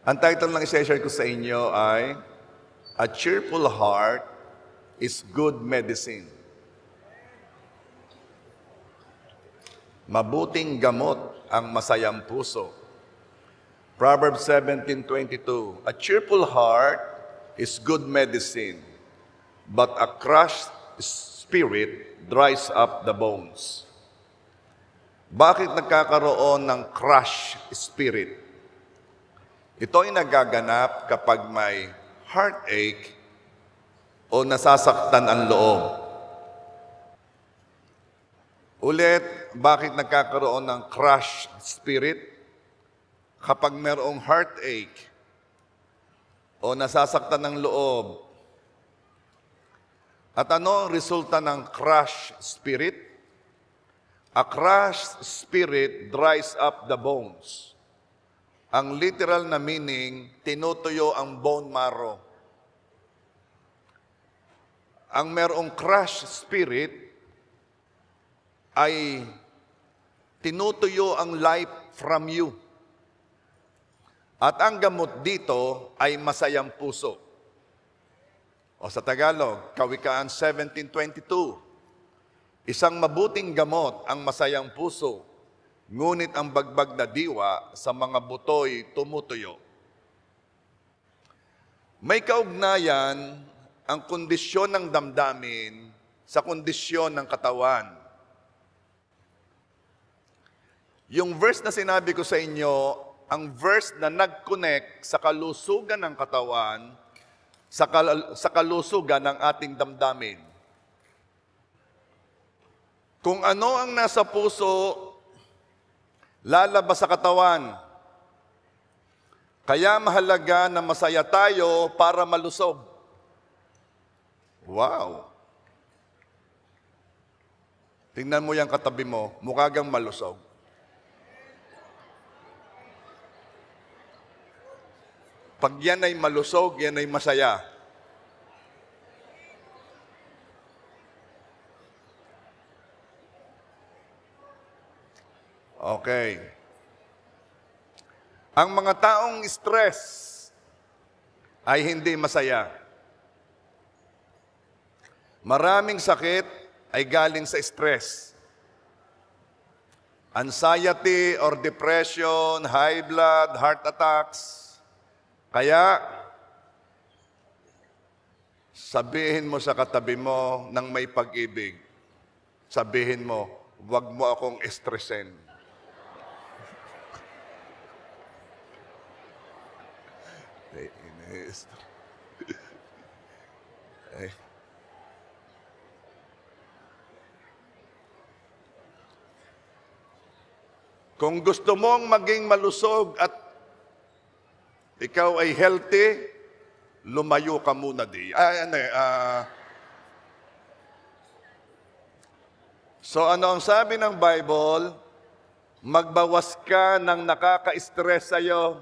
Ang title ng i-share ko sa inyo ay A Cheerful Heart is Good Medicine. Mabuting gamot ang masayang puso. Proverbs 17:22. A cheerful heart is good medicine, but a crushed spirit dries up the bones. Bakit nagkakaroon ng crushed spirit? Ito ay nagaganap kapag may heartache o nasasaktan ang loob. Ulit, bakit nagkakaroon ng crushed spirit? Kapag mayroong heartache o nasasaktan ng loob. At ano ang resulta ng crushed spirit? A crushed spirit dries up the bones. Ang literal na meaning, tinutuyo ang bone marrow. Ang merong crushed spirit ay tinutuyo ang life from you. At ang gamot dito ay masayang puso. O sa Tagalog, Kawikaan 17:22. Isang mabuting gamot ang masayang puso, ngunit ang bagbag na diwa sa mga butoy tumutuyo. May kaugnayan ang kondisyon ng damdamin sa kondisyon ng katawan. Yung verse na sinabi ko sa inyo, ang verse na nag-connect sa kalusugan ng katawan, sa kalusugan ng ating damdamin. Kung ano ang nasa puso, lalabas sa katawan. Kaya mahalaga na masaya tayo para malusog. Wow! Tingnan mo yung katabi mo, mukha kang malusog. Pag yan ay malusog, yan ay masaya. Okay. Ang mga taong stress ay hindi masaya. Maraming sakit ay galing sa stress. Anxiety or depression, high blood, heart attacks. Kaya, sabihin mo sa katabi mo ng may pag-ibig, sabihin mo, huwag mo akong stressin. Kung gusto mong maging malusog at ikaw ay healthy, lumayo ka muna di. So ano ang sabi ng Bible? Magbawas ka ng nakaka-stress sa'yo.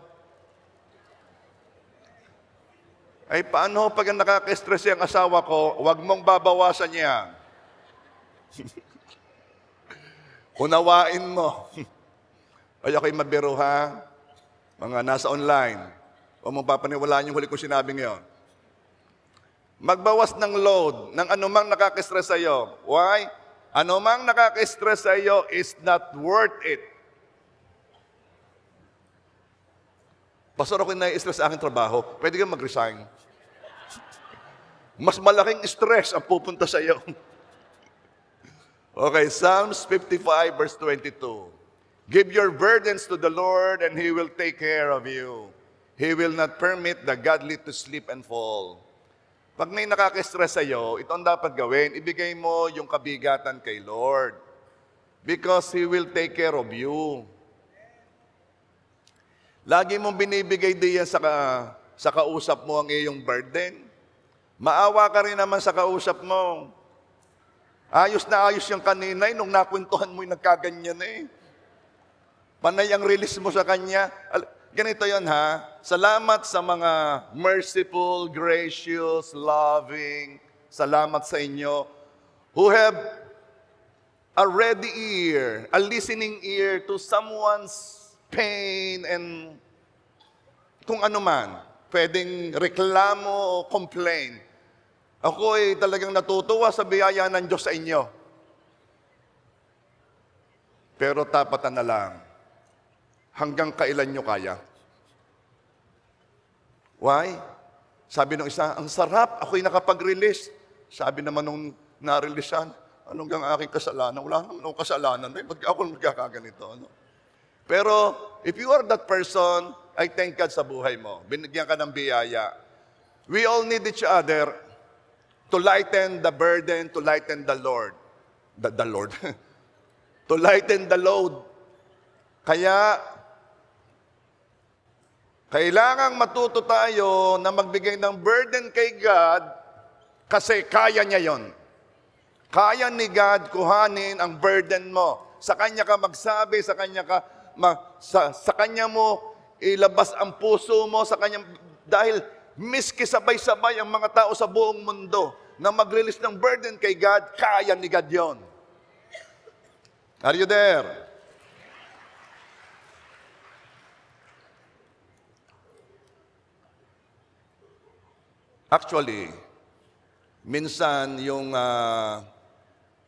Ay paano pag nakaka-stress yung asawa ko, huwag mong babawasan yan. Unawain mo. Ay ako'y mabiro ha. Mga nasa online. O mong papaniwalaan yung huli kong sinabi ngayon. Magbawas ng load ng anumang nakaka-stress sa iyo. Why? Anumang nakaka-stress sa iyo is not worth it. Pastor, ako'y nai-stress sa aking trabaho. Pwede kang mag-resign. Mas malaking stress ang pupunta sa iyo. Okay, Psalms 55 verse 22. Give your burdens to the Lord and He will take care of you. He will not permit the godly to slip and fall. Pag may nakaka-stress sa'yo, ito ang dapat gawin. Ibigay mo yung kabigatan kay Lord. Because He will take care of you. Lagi mong binibigay diyan sa kausap mo ang iyong burden. Maawa ka rin naman sa kausap mo. Ayos na ayos yung kanina, nung nakwentuhan mo yung nagkaganyan eh. Panay ang release mo sa kanya. Ganito yon ha. Salamat sa mga merciful, gracious, loving. Salamat sa inyo who have a ready ear, a listening ear to someone's pain and kung ano man, pwedeng reklamo o complain. Ako ay talagang natutuwa sa biyaya ng Diyos sa inyo. Pero tapatan na lang, hanggang kailan nyo kaya? Why? Sabi ng isa, ang sarap, ako'y nakapag-release. Sabi naman nung na-releasean, anong gang aking kasalanan? Wala naman akong kasalanan. Ba't ako magkakaganito? Ano? Pero, if you are that person, I thank God sa buhay mo. Binigyan ka ng biyaya. We all need each other to lighten the burden, to lighten the Lord. The Lord. To lighten the load. Kaya, kailangang matuto tayo na magbigay ng burden kay God kasi kaya niya yon. Kaya ni God kuhanin ang burden mo. Sa Kanya ka magsabi, sa Kanya ka sa Kanya mo ilabas ang puso mo, sa Kanya, dahil miski sabay-sabay ang mga tao sa buong mundo na mag-release ng burden kay God, kaya ni God yon. Are you there? Actually, minsan yung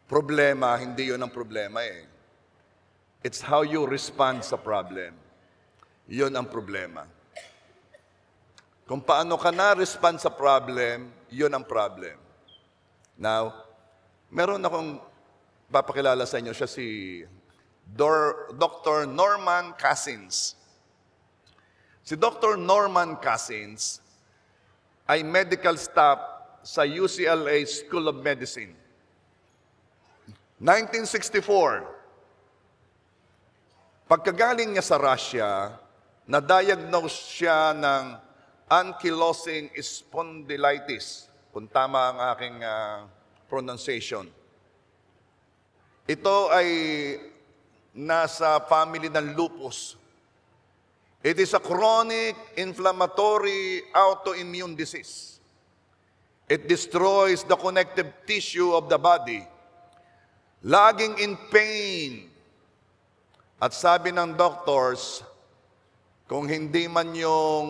problema, hindi yun ang problema eh. It's how you respond sa problem. Yun ang problema. Kung paano ka na-respond sa problem, yun ang problem. Now, meron akong papakilala sa inyo, siya si Dr. Norman Cousins. Si Dr. Norman Cousins ay medical staff sa UCLA School of Medicine. 1964, pagkagaling niya sa Russia, na-diagnose siya ng ankylosing spondylitis, kung tama ang aking pronunciation. Ito ay nasa family ng lupus. It is a chronic inflammatory autoimmune disease. It destroys the connective tissue of the body. Laging in pain. At sabi ng doctors, kung hindi man yung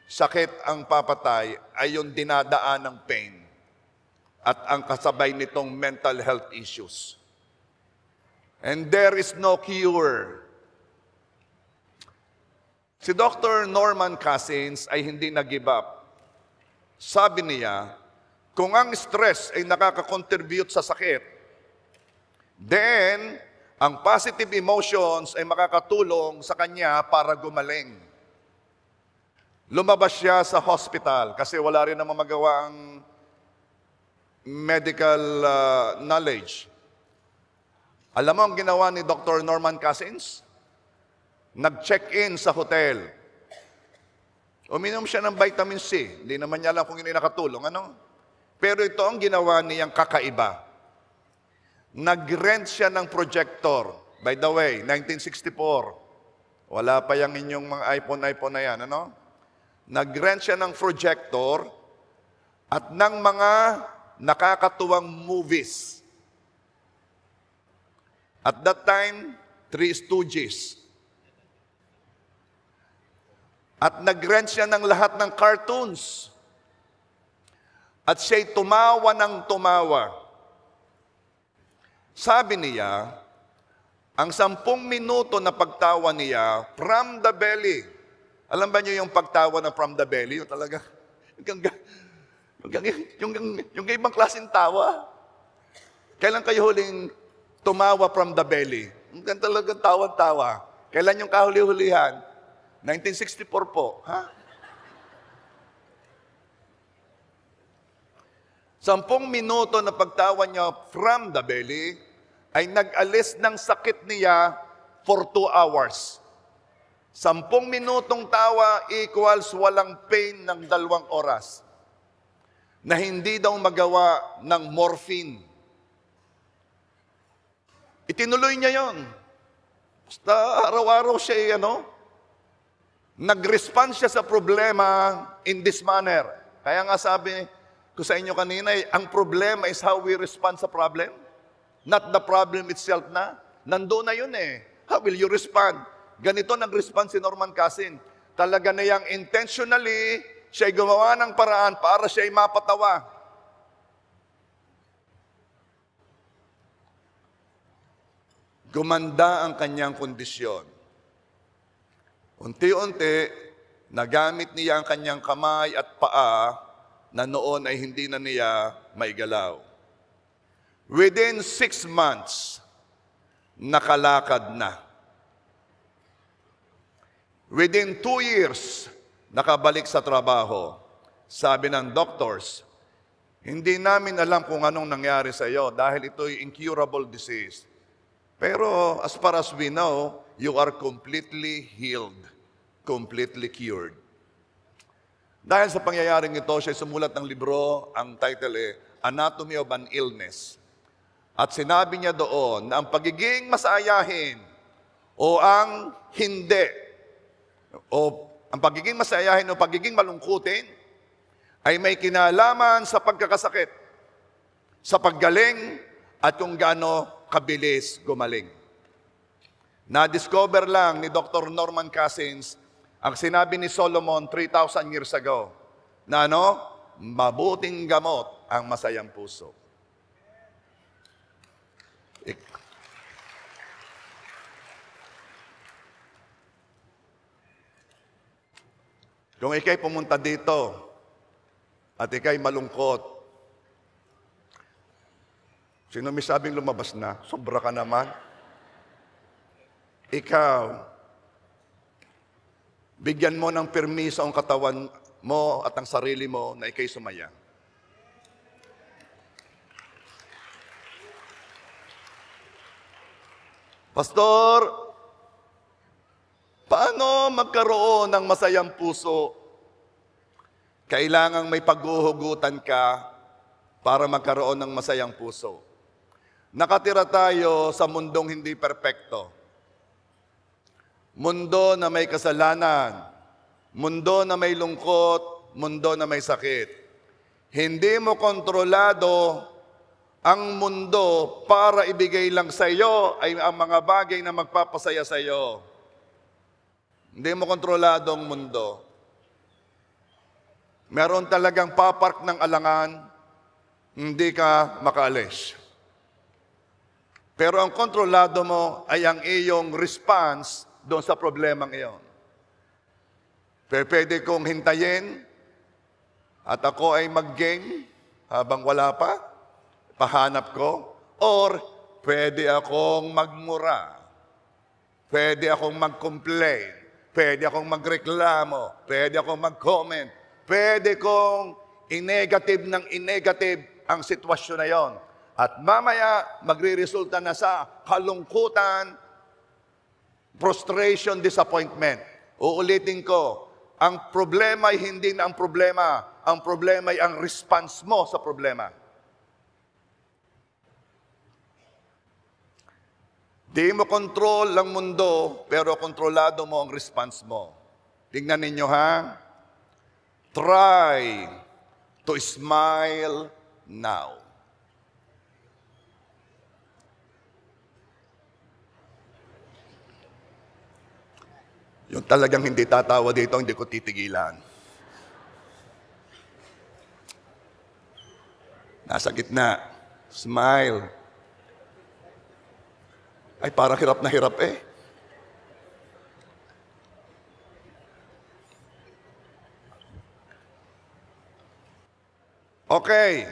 sakit ang papatay, ay yung dinadaan ng pain. At ang kasabay nitong mental health issues. And there is no cure. Si Dr. Norman Cousins ay hindi nag-give up. Sabi niya, kung ang stress ay nakaka-contribute sa sakit, then, ang positive emotions ay makakatulong sa kanya para gumaling. Lumabas siya sa hospital kasi wala rin namang magawa ang medical knowledge. Alam mo ang ginawa ni Dr. Norman Cousins? Nag-check-in sa hotel. Uminom siya ng vitamin C. Hindi naman niya alam kung yun ay nakatulong. Ano? Pero ito ang ginawa niyang kakaiba. Nag-rent siya ng projector. By the way, 1964. Wala pa yung inyong mga iPhone na yan. Ano? Nag-rent siya ng projector at ng mga nakakatuwang movies. At that time, Three Stooges. At nag-rent siya ng lahat ng cartoons. At siya'y tumawa ng tumawa. Sabi niya, ang 10 minuto na pagtawa niya, from the belly. Alam ba niyo yung pagtawa na from the belly? Yung talaga, yung ibang klaseng tawa. Kailan kayo huling tumawa from the belly? Yung talagang tawa-tawa. Kailan yung kahuli-hulihan? 1964 po. Ha? 10 minuto na pagtawa niya from the belly ay nag-alis ng sakit niya for 2 hours. 10 minutong tawa equals walang pain ng 2 oras. Na hindi daw magawa ng morphine. Itinuloy niya yon. Basta araw-araw siya nag-respond siya sa problema in this manner. Kaya nga sabi ko sa inyo kanina, ang problema is how we respond sa problem. Not the problem itself na. Nandoon na yun eh. How will you respond? Ganito nag-respond si Norman Cousins. talaga niyang intentionally, siya'y gumawa ng paraan para siya'y mapatawa. Gumanda ang kanyang kondisyon. Unti-unti, nagamit niya ang kanyang kamay at paa na noon ay hindi na niya maigalaw. Within 6 months, nakalakad na. Within 2 years, nakabalik sa trabaho. Sabi ng doctors, hindi namin alam kung anong nangyari sa iyo dahil ito'y incurable disease. Pero as far as we know, you are completely healed, completely cured. Dahil sa pangyayaring ito, siya sumulat ng libro, ang title Anatomy of an Illness. At sinabi niya doon na ang pagiging masayahin o ang hindi, o ang pagiging masayahin o pagiging malungkutin ay may kinalaman sa pagkakasakit, sa paggaling at kung gaano kabilis gumaling. Na-discover lang ni Dr. Norman Cousins ang sinabi ni Solomon 3,000 years ago na mabuting gamot ang masayang puso. Kung ikay pumunta dito at ikay malungkot, sino may sabing lumabas na? Sobra ka naman. Ikaw, bigyan mo ng permiso ang katawan mo at ang sarili mo na ikay sumaya. Pastor, paano magkaroon ng masayang puso? Kailangang may paghuhugutan ka para magkaroon ng masayang puso. Nakatira tayo sa mundong hindi perpekto. Mundo na may kasalanan, mundo na may lungkot, mundo na may sakit. Hindi mo kontrolado ang mundo para ibigay lang sa iyo ay ang mga bagay na magpapasaya sa iyo. Hindi mo kontrolado ang mundo. Meron talagang papark ng alangan, hindi ka makaalis. Pero ang kontrolado mo ay ang iyong response doon sa problemang iyon. Pwede kong hintayin at ako ay mag-game habang wala pa, pahanap ko, or pwede akong magmura, pwede akong mag-complain, pwede akong magreklamo, pwede akong mag-comment, pwede kong i-negative ng i-negative ang sitwasyon na yon. At mamaya, magre-resulta na sa kalungkutan, frustration, disappointment. Uulitin ko, ang problema ay hindi na ang problema ay ang response mo sa problema. Di mo control ang mundo, pero kontrolado mo ang response mo. Tingnan ninyo ha. Try to smile now. Yung talagang hindi tatawa dito, hindi ko titigilan. Nasa gitna. Smile. Ay, parang hirap na hirap eh. Okay.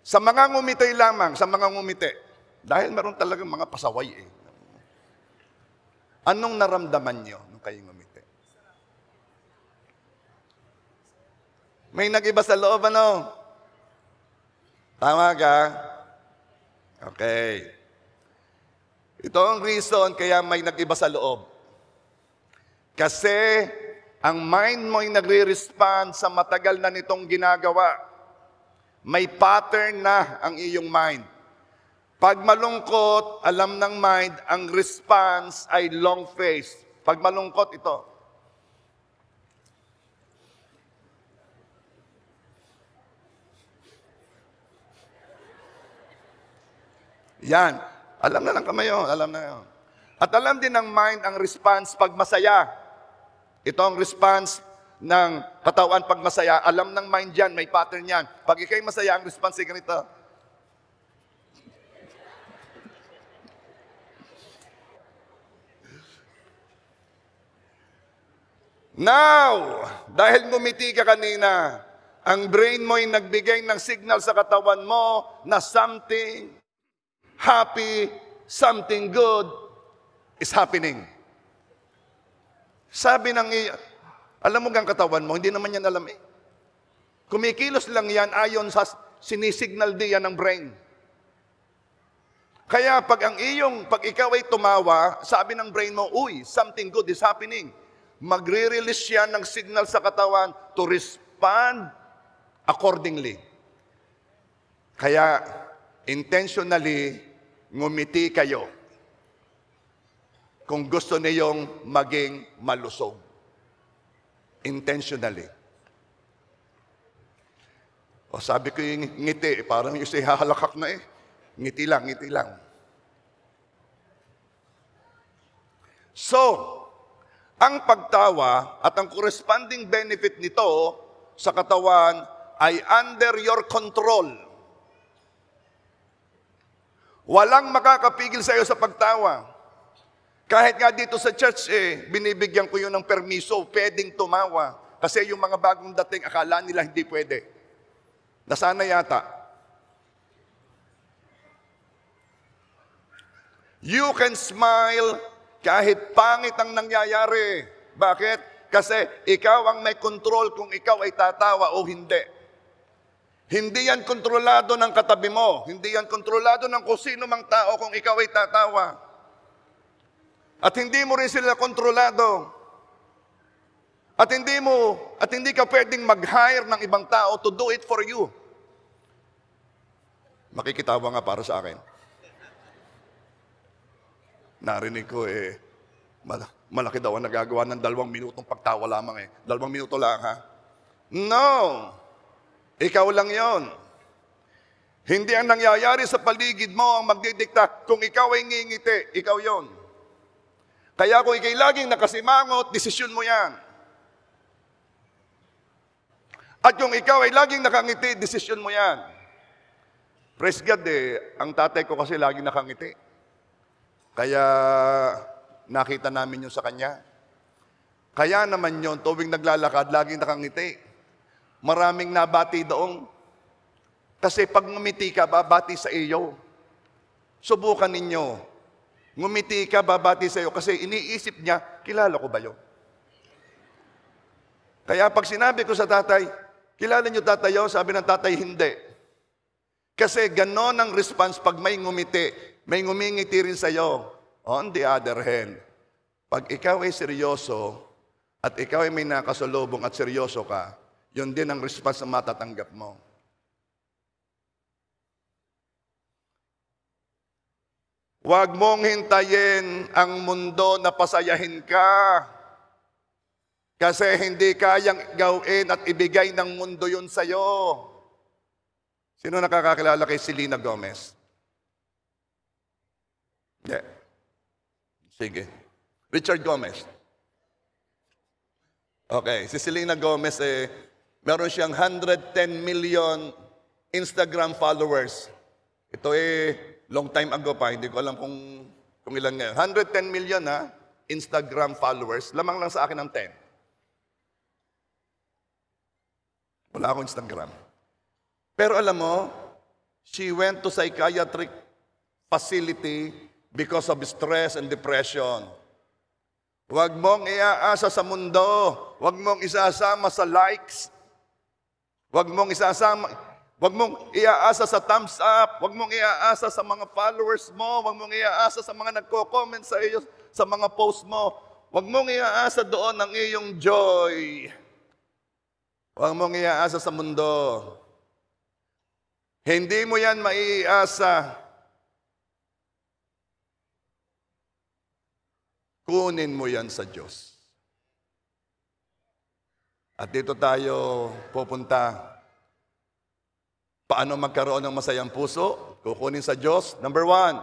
Sa mga ngumiti lamang, sa mga ngumiti. Dahil meron talagang mga pasaway eh. Anong naramdaman nyo nung kayo ngumiti? May nag-iba sa loob, ano? Tama ka? Okay. Ito ang reason kaya may nag-iba sa loob. Kasi ang mind mo ay nagre-respond sa matagal na nitong ginagawa. May pattern na ang iyong mind. Pag malungkot, alam ng mind, ang response ay long face. Pag malungkot, ito. Yan. Alam na ng kamay yun. Alam na yun. At alam din ng mind ang response pag masaya. Ito ang response ng katawan pag masaya. Alam ng mind yan, may pattern yan. Pag ikay masaya, ang response ay ganito. Now, dahil ngumiti ka kanina, ang brain mo ay nagbigay ng signal sa katawan mo na something happy, something good is happening. Sabi ng alam mo ang katawan mo, hindi naman yan alam eh. Kumikilos lang yan ayon sa sinisignal diyan ng brain. Kaya pag ikaw ay tumawa, sabi ng brain mo, uy, something good is happening. Magre-release yan ng signal sa katawan to respond accordingly. Kaya, intentionally, ngumiti kayo kung gusto niyong maging malusog. Intentionally. O sabi ko yung ngiti, parang yung hahalakak na eh. Ngiti lang, ngiti lang. So, ang pagtawa at ang corresponding benefit nito sa katawan ay under your control. Walang makakapigil sa iyo sa pagtawa. Kahit nga dito sa church, binibigyan ko yun ng permiso, pwedeng tumawa. Kasi yung mga bagong dating, akala nila hindi pwede. Nasana yata. You can smile kahit pangit ang nangyayari. Bakit? Kasi ikaw ang may control kung ikaw ay tatawa o hindi. Hindi yan kontrolado ng katabi mo. Hindi yan kontrolado ng kung sino mang tao kung ikaw ay tatawa. At hindi mo rin sila kontrolado. At hindi ka pwedeng mag-hire ng ibang tao to do it for you. Makikitawa nga para sa akin. Narinig ko malaki daw ang nagagawa ng 2 minutong pagtawa lamang 2 minuto lang ha? No! Ikaw lang yon. Hindi ang nangyayari sa paligid mo ang magdidikta. Kung ikaw ay ngingiti, ikaw yon. Kaya kung ikay laging nakasimangot, desisyon mo yan. At kung ikaw ay laging nakangiti, desisyon mo yan. Praise God ang tatay ko kasi laging nakangiti. Kaya nakita namin yun sa kanya. Kaya naman yun, tuwing naglalakad, laging nakangiti. Maraming nabati doon. Kasi pag ngumiti ka, babati sa iyo. Subukan ninyo. Ngumiti ka, babati sa iyo. Kasi iniisip niya, kilala ko ba yun? Kaya pag sinabi ko sa tatay, kilala niyo tatay yun? Sabi ng tatay, hindi. Kasi ganon ang response pag may ngumiti. May ngumingiti rin sa iyo. On the other hand, pag ikaw ay seryoso at ikaw ay may nakasalubong at seryoso ka, yun din ang response na matatanggap mo. Huwag mong hintayin ang mundo na pasayahin ka. Kasi hindi kayang gawin at ibigay ng mundo yun sa iyo. Sino nakakakilala kay Selena Gomez? Yeah. Sige. Richard Gomez. Okay, si Selena Gomez meron siyang 110 million Instagram followers. Ito long time ago pa, hindi ko alam kung ilan ngayon. 110 million Instagram followers. Lamang lang sa akin ang 10. Wala akong Instagram. Pero alam mo, she went to psychiatric facility because of stress and depression. Huwag mong iaasa sa mundo. Huwag mong isasama sa likes. Huwag mong iaasa sa thumbs up. Huwag mong iaasa sa mga followers mo. Huwag mong iaasa sa mga nagko-comment sa iyo, sa mga post mo. Huwag mong iaasa doon ang iyong joy. Huwag mong iaasa sa mundo. Hindi mo yan maiasa. Kunin mo yan sa Diyos. At dito tayo pupunta. Paano magkaroon ng masayang puso? Kukunin sa Diyos. Number 1,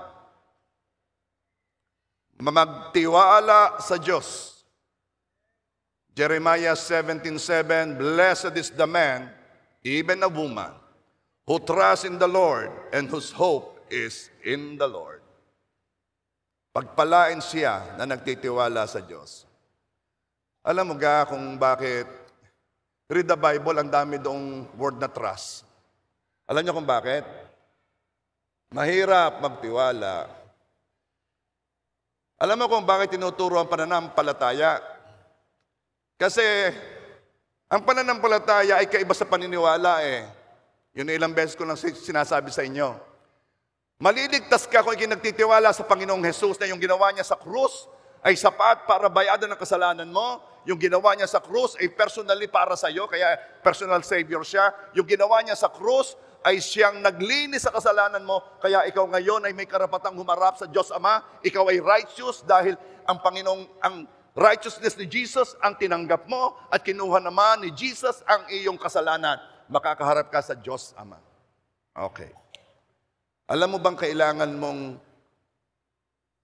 magtiwala sa Diyos. Jeremiah 17:7, blessed is the man, even a woman, who trusts in the Lord and whose hope is in the Lord. Pagpalain siya na nagtitiwala sa Diyos. Alam mo ga kung bakit read the Bible, ang dami doong word na trust. Alam niyo kung bakit? Mahirap magtiwala. Alam mo kung bakit tinuturo ang pananampalataya? Kasi ang pananampalataya ay kaiba sa paniniwala eh. Yun ilang beses ko lang sinasabi sa inyo. Maliligtas ka kung nagtitiwala sa Panginoong Jesus na yung ginawa niya sa krus ay sapat para bayadan ng kasalanan mo. Yung ginawa niya sa krus ay personally para sa iyo, kaya personal savior siya. Yung ginawa niya sa krus ay siyang naglinis sa kasalanan mo, kaya ikaw ngayon ay may karapatang humarap sa Diyos Ama. Ikaw ay righteous dahil ang righteousness ni Jesus ang tinanggap mo at kinuha naman ni Jesus ang iyong kasalanan. Makakaharap ka sa Diyos Ama. Okay. Alam mo bang kailangan mong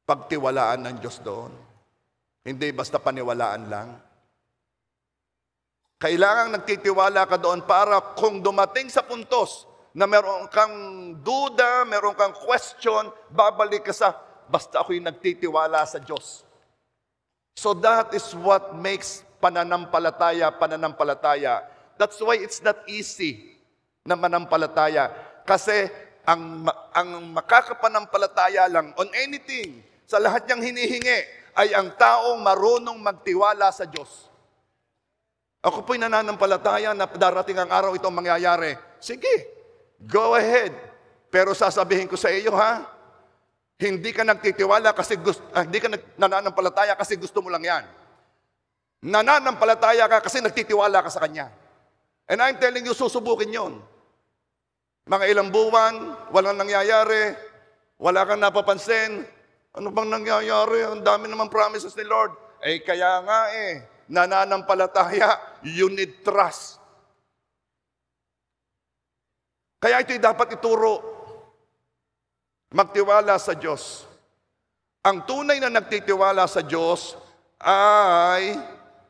pagtiwalaan ng Diyos doon? Hindi basta paniwalaan lang. Kailangan nagtitiwala ka doon para kung dumating sa puntos na meron kang duda, meron kang question, babalik ka sa basta ako'y nagtitiwala sa Diyos. So that is what makes pananampalataya. That's why it's not easy na manampalataya. Kasi ang makakapanampalataya lang on anything, sa lahat niyang hinihingi, ay ang taong marunong magtiwala sa Diyos. Ako po'y nananampalataya na darating ang araw itong mangyayari. Sige, go ahead. Pero sasabihin ko sa iyo hindi ka nagtitiwala kasi hindi ka nananampalataya kasi gusto mo lang yan. Nananampalataya ka kasi nagtitiwala ka sa Kanya. And I'm telling you, susubukin yon. Mga ilang buwan, walang nangyayari, wala kang napapansin. Ano bang nangyayari? Ang dami naman promises ni Lord. Kaya nga nananampalataya, you need trust. Kaya ito'y dapat ituro. Magtiwala sa Diyos. Ang tunay na nagtitiwala sa Diyos ay,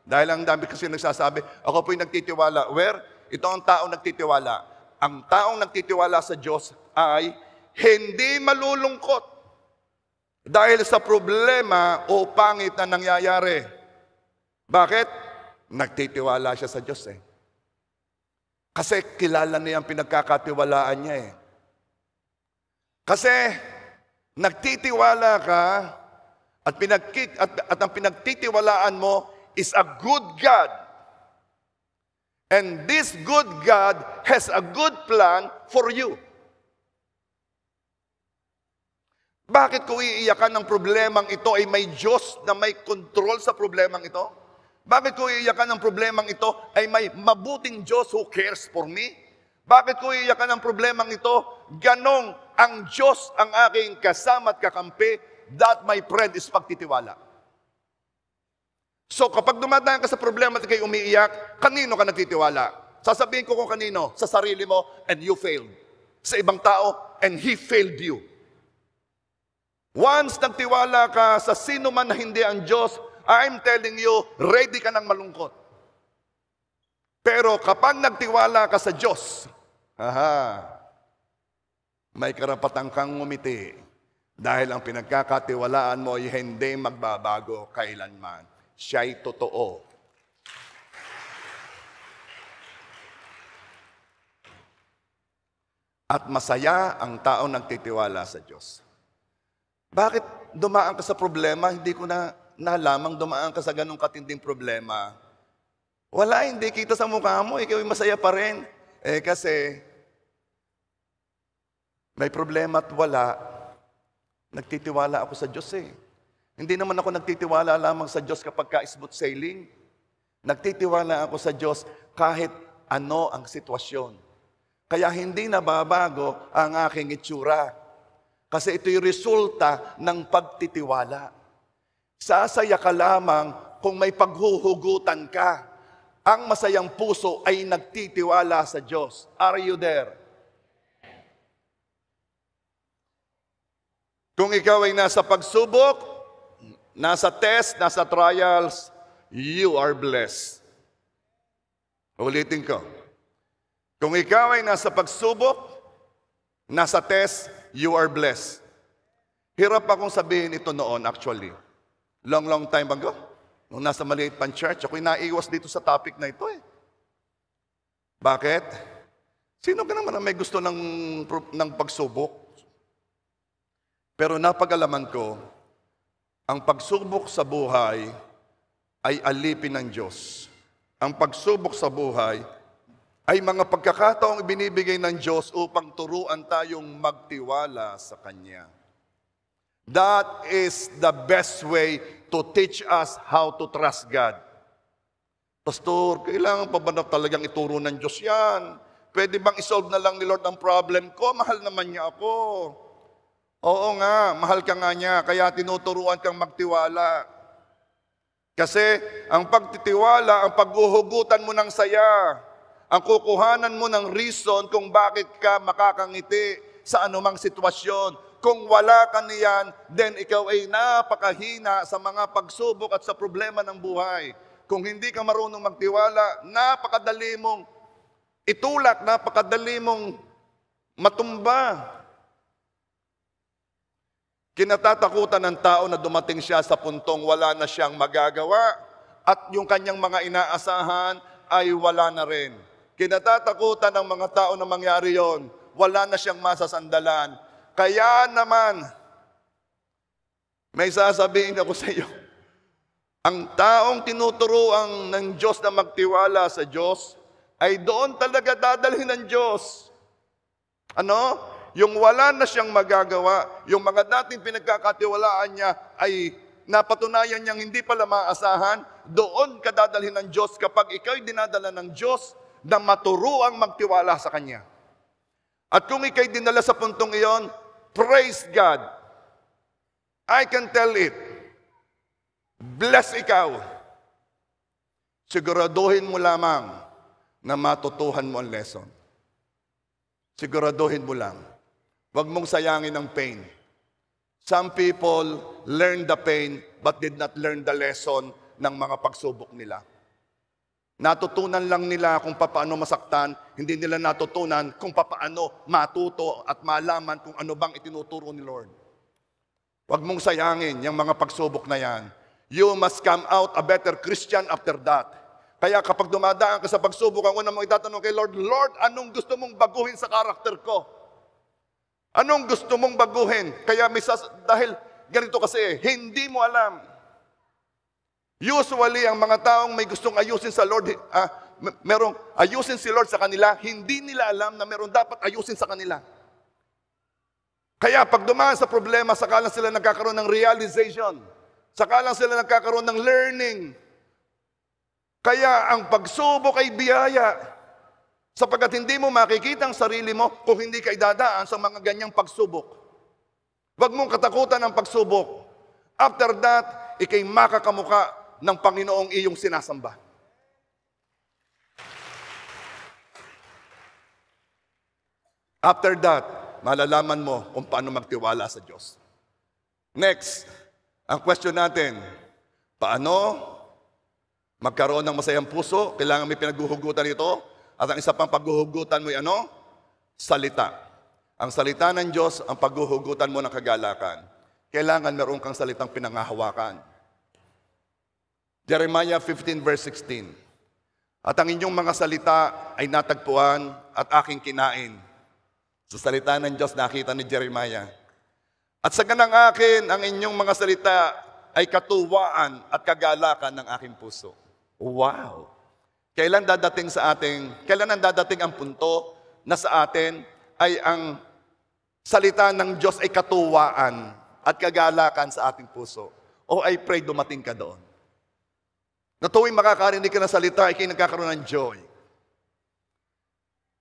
dahil ang dami kasi nagsasabi, ako po'y nagtitiwala. Where? Ito ang taong nagtitiwala. Ang taong nagtitiwala sa Diyos ay hindi malulungkot dahil sa problema o pangit na nangyayari. Bakit? Nagtitiwala siya sa Diyos Kasi kilala niya ang pinagkakatiwalaan niya Kasi nagtitiwala ka at ang pinagtitiwalaan mo is a good God. And this good God has a good plan for you. Bakit ko iiyakan ng problemang ito ay may Diyos na may control sa problemang ito? Bakit ko iiyakan ng problemang ito ay may mabuting Diyos who cares for me? Bakit ko iiyakan ng problemang ito? Ganong ang Diyos ang aking kasama at kakampi. That, my friend, is pagtitiwala. So, kapag dumadaan ka sa problema at kayo umiiyak, kanino ka nagtitiwala? Sasabihin ko kung kanino, sa sarili mo, and you failed. Sa ibang tao, and he failed you. Once nagtiwala ka sa sino man na hindi ang Diyos, I'm telling you, ready ka ng malungkot. Pero kapag nagtiwala ka sa Diyos, may karapatan kang ngumiti dahil ang pinagkakatiwalaan mo ay hindi magbabago kailanman. Siya'y totoo. At masaya ang taong nagtitiwala sa Diyos. Bakit dumaan ka sa problema? Hindi ko na nalamang dumaan ka sa ganong katinding problema. Wala, hindi kita sa mukha mo. Ikaw ay masaya pa rin. Kasi may problema at wala. Nagtitiwala ako sa Diyos Hindi naman ako nagtitiwala lamang sa Diyos kapag ka-smooth sailing. Nagtitiwala ako sa Diyos kahit ano ang sitwasyon. Kaya hindi nababago ang aking itsura. Kasi ito'y resulta ng pagtitiwala. Sasaya ka lamang kung may paghuhugutan ka. Ang masayang puso ay nagtitiwala sa Diyos. Are you there? Kung ikaw ay nasa pagsubok, nasa test, nasa trials, you are blessed. Ulitin ko. Kung ikaw ay nasa pagsubok, nasa test, you are blessed. Hirap akong sabihin ito noon actually. Long time ago. Nung nasa maliit pang church, ako'y naiwas dito sa topic na ito eh. Bakit? Sino ka naman ang may gusto ng pagsubok? Pero napag-alaman ko, ang pagsubok sa buhay ay alipin ng Diyos. Ang pagsubok sa buhay ay mga pagkakataong ibinibigay ng Diyos upang turuan tayong magtiwala sa Kanya. That is the best way to teach us how to trust God. Pastor, kailangan pa ba na talagang ituro ng Diyos yan? Pwede bang isolve na lang ni Lord ang problem ko? Mahal naman niya ako. Oo nga, mahal ka nga niya, kaya tinuturuan kang magtiwala. Kasi ang pagtitiwala, ang paghuhugutan mo ng saya, ang kukuhanan mo ng reason kung bakit ka makakangiti sa anumang sitwasyon. Kung wala ka niyan, then ikaw ay napakahina sa mga pagsubok at sa problema ng buhay. Kung hindi ka marunong magtiwala, napakadali mong itulak, napakadali mong matumba. Kinatatakutan ng tao na dumating siya sa puntong wala na siyang magagawa at yung kanyang mga inaasahan ay wala na rin. Kinatatakutan ng mga tao na mangyari yon, wala na siyang masasandalan. Kaya naman, may sasabihin ako sa iyo, ang taong tinuturuan ng Diyos na magtiwala sa Diyos, ay doon talaga dadalhin ng Diyos. Ano? Yung wala na siyang magagawa, yung mga dating pinagkakatiwalaan niya ay napatunayan niyang hindi pala maasahan, doon ka dadalhin ng Diyos kapag ikaw'y dinadala ng Diyos na maturuang magtiwala sa Kanya. At kung ikaw'y dinala sa puntong iyon, praise God. I can tell it. Bless ikaw. Siguraduhin mo lamang na matutuhan mo ang lesson. Siguraduhin mo lang. Huwag mong sayangin ang pain. Some people learn the pain but did not learn the lesson ng mga pagsubok nila. Natutunan lang nila kung paano masaktan, hindi nila natutunan kung paano matuto at malaman kung ano bang itinuturo ni Lord. Huwag mong sayangin yung mga pagsubok na yan. You must come out a better Christian after that. Kaya kapag dumadaan ka sa pagsubok, ang unang mong itatanong kay Lord, Lord, anong gusto mong baguhin sa karakter ko? Anong gusto mong baguhin? Kaya dahil ganito kasi, hindi mo alam. Usually, ang mga taong may gustong ayusin sa Lord, merong ayusin si Lord sa kanila, hindi nila alam na meron dapat ayusin sa kanila. Kaya pag dumaan sa problema, saka lang sila nagkakaroon ng realization. Saka lang sila nagkakaroon ng learning. Kaya ang pagsubok ay biyaya. Sapagkat hindi mo makikita ang sarili mo kung hindi ka idadaan sa mga ganyang pagsubok. Huwag mong katakutan ang pagsubok. After that, ikay makakamuka ng Panginoong iyong sinasamba. After that, malalaman mo kung paano magtiwala sa Diyos. Next, ang question natin, paano magkaroon ng masayang puso? Kailangan may pinaghuhugutan ito. At ang isa pang paghuhugutan mo ay ano? Salita. Ang salita ng Diyos, ang paghuhugutan mo ng kagalakan. Kailangan meron kang salitang pinangahawakan. Jeremiah 15 verse 16. At ang inyong mga salita ay natagpuan at aking kinain. Sa salita ng Diyos nakita ni Jeremiah. At sa ganang akin, ang inyong mga salita ay katuwaan at kagalakan ng aking puso. Wow! Kailan ang dadating ang punto na sa atin ay ang salita ng Diyos ay katuwaan at kagalakan sa ating puso? O I pray dumating ka doon. Na tuwing makakarinig ka ng salita, ay nagkakaroon ng joy.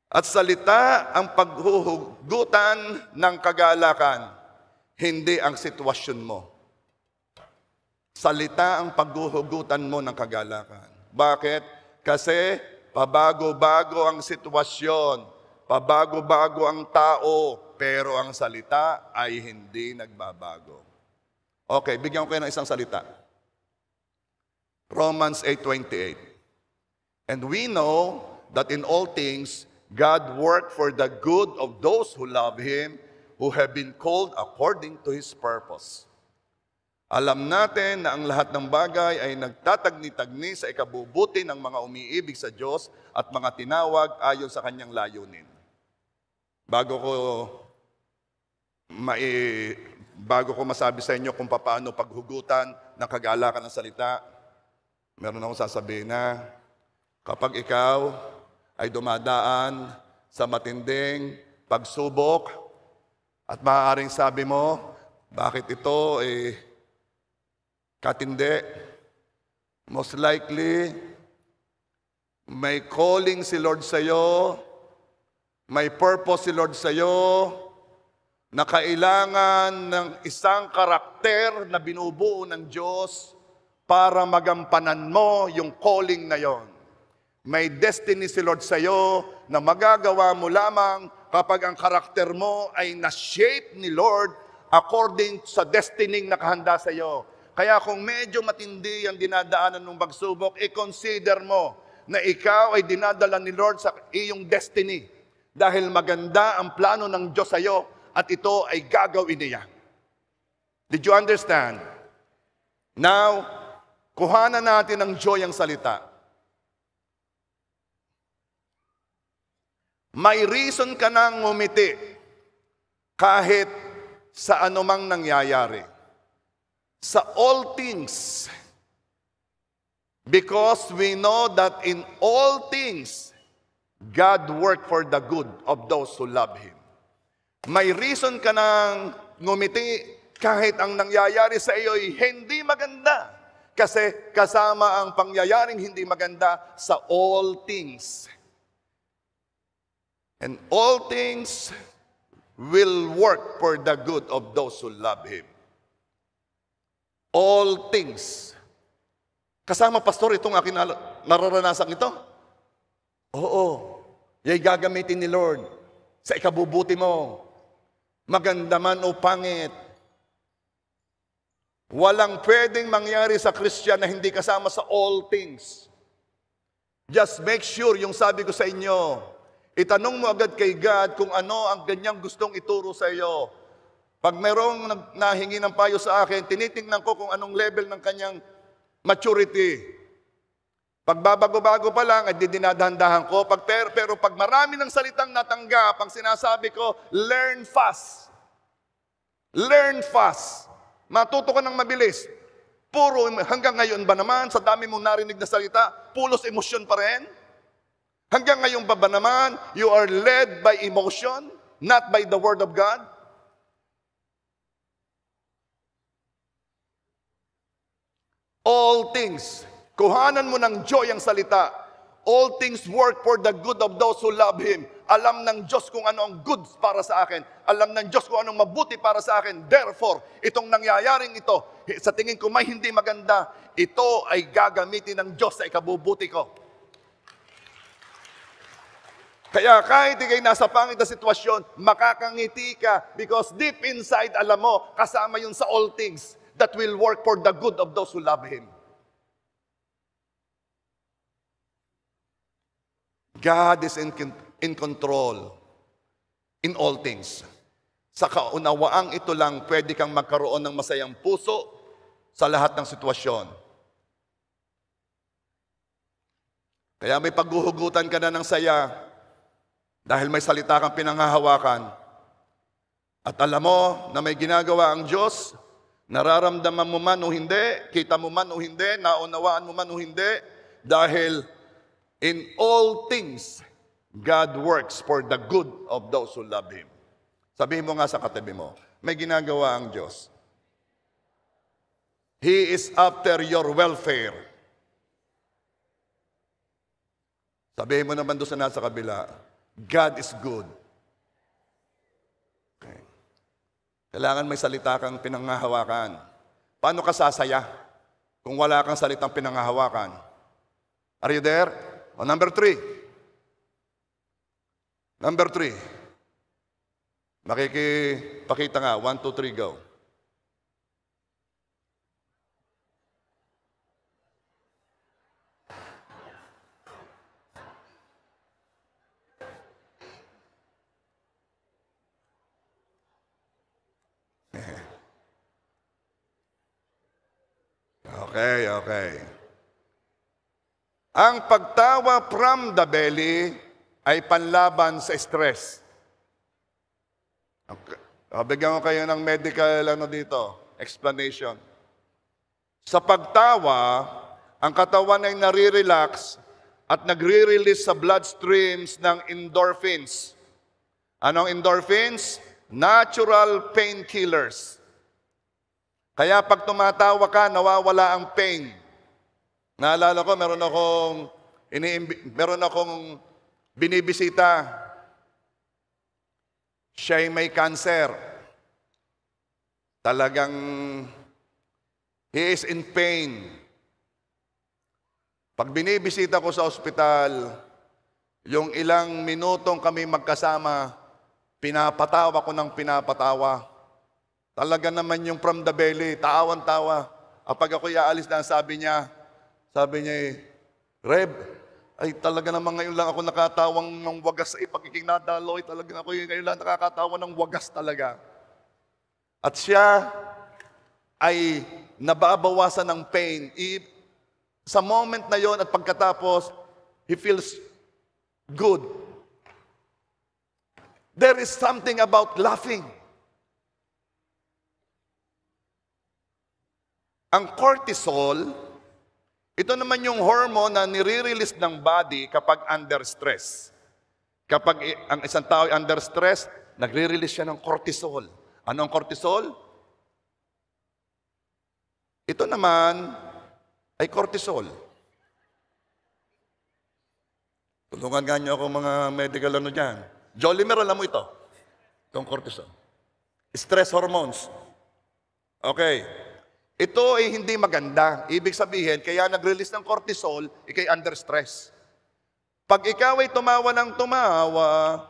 At salita ang paghuhugutan ng kagalakan, hindi ang sitwasyon mo. Salita ang paghuhugutan mo ng kagalakan. Bakit? Kasi pabago-bago ang sitwasyon, pabago-bago ang tao, pero ang salita ay hindi nagbabago. Okay, bigyan ko kayo ng isang salita. Romans 8:28. And we know that in all things, God worked for the good of those who love Him, who have been called according to His purpose. Alam natin na ang lahat ng bagay ay nagtatagni-tagni sa ikabubuti ng mga umiibig sa Diyos at mga tinawag ayon sa Kanyang layunin. Bago ko masabi sa inyo kung paano paghugutan ng kagalakan ng salita, meron akong sasabihin na kapag ikaw ay dumadaan sa matinding pagsubok at maaaring sabi mo, bakit ito katindi? Most likely, may calling si Lord sa iyo, may purpose si Lord sa iyo, na kailangan ng isang karakter na binubuo ng Diyos para magampanan mo yung calling na yon. May destiny si Lord sa iyo na magagawa mo lamang kapag ang karakter mo ay na-shape ni Lord according sa destiny na nakahanda sa iyo. Kaya kung medyo matindi ang dinadaanan ng pagsubok, i-consider mo na ikaw ay dinadala ni Lord sa iyong destiny. Dahil maganda ang plano ng Diyos sa iyo at ito ay gagawin niya. Did you understand? Now, kuhanan natin ng joy ang salita. May reason ka nang ngumiti kahit sa anumang nangyayari. Sa all things. Because we know that in all things, God worked for the good of those who love Him. May reason ka nang ngumiti kahit ang nangyayari sa iyo ay hindi maganda. Kasi kasama ang pangyayaring hindi maganda sa all things. And all things will work for the good of those who love Him. All things. Kasama, pastor, itong aking nararanasan ito? Oo. Yay gagamitin ni Lord sa ikabubuti mo. Maganda man o pangit. Walang pwedeng mangyari sa Christian na hindi kasama sa all things. Just make sure, yung sabi ko sa inyo, itanong mo agad kay God kung ano ang ganyang gustong ituro sa iyo. Pag mayroong nahingi ng payo sa akin, tinitingnan ko kung anong level ng kanyang maturity. Pag babago-bago pa lang, ay dinadahan-dahan ko. Pero pag marami ng salitang natanggap, ang sinasabi ko, learn fast. Learn fast. Matuto ka ng mabilis. Puro, hanggang ngayon ba naman, sa dami mong narinig na salita, pulos emosyon pa rin? Hanggang ngayon ba naman, you are led by emotion, not by the Word of God? All things. Kuhanan mo ng joy ang salita. All things work for the good of those who love Him. Alam ng Diyos kung ano ang good para sa akin. Alam ng Diyos kung anong mabuti para sa akin. Therefore, itong nangyayaring ito, sa tingin ko may hindi maganda, ito ay gagamitin ng Diyos sa ikabubuti ko. Kaya kahit ikay nasa pangit na sitwasyon, makakangiti ka because deep inside, alam mo, kasama yun sa all things that will work for the good of those who love Him. God is in control in all things. Sa kaunawaang ito lang, pwede kang magkaroon ng masayang puso sa lahat ng sitwasyon. Kaya may paghuhugutan ka na ng saya dahil may salita kang pinanghahawakan. At alam mo na may ginagawa ang Diyos, nararamdaman mo man o hindi, kita mo man o hindi, naunawaan mo man o hindi, dahil in all things, God works for the good of those who love Him. Sabihin mo nga sa katabi mo, may ginagawa ang Diyos. He is after your welfare. Sabihin mo naman doon sa nasa kabila, God is good. Okay. Kailangan may salita kang pinanghahawakan. Paano ka sasaya kung wala kang salitang pinanghahawakan? Are you there? O, number 3. Number 3. Makikipakita nga. 1, 2, 3, go. Okay. Ang pagtawa from the belly ay panlaban sa stress. Okay. Bigyan ko kayo ng medical dito, explanation. Sa pagtawa, ang katawan ay nare-relax at nagre-release sa bloodstreams ng endorphins. Anong endorphins? Natural painkillers. Kaya pag tumatawa ka, nawawala ang pain. Naalala ko, meron akong binibisita. Siya'y may cancer. Talagang he is in pain. Pag binibisita ko sa ospital, yung ilang minutong kami magkasama, pinapatawa ko ng pinapatawa. Talaga naman yung from the belly, tawan-tawa. Pag ako aalis na, sabi niya, Reb, ay talaga naman ngayon lang ako nakatawang ng wagas sa pagiging nadaloy. Talaga ako ngayon lang nakakatawa ng wagas talaga. At siya ay nababawasan ng pain. Sa moment na yon at pagkatapos, he feels good. There is something about laughing. Ang cortisol, ito naman yung hormone na nire-release ng body kapag under stress. Kapag ang isang tao ay under stress, nagre-release siya ng cortisol. Ano ang cortisol? Ito naman ay cortisol. Tulungan nga niyo ako mga medical dyan. Jolimer, alam mo ito? Itong cortisol. Stress hormones. Okay. Ito ay hindi maganda. Ibig sabihin, kaya nag-release ng cortisol, ikay under stress. Pag ikaw ay tumawa ng tumawa,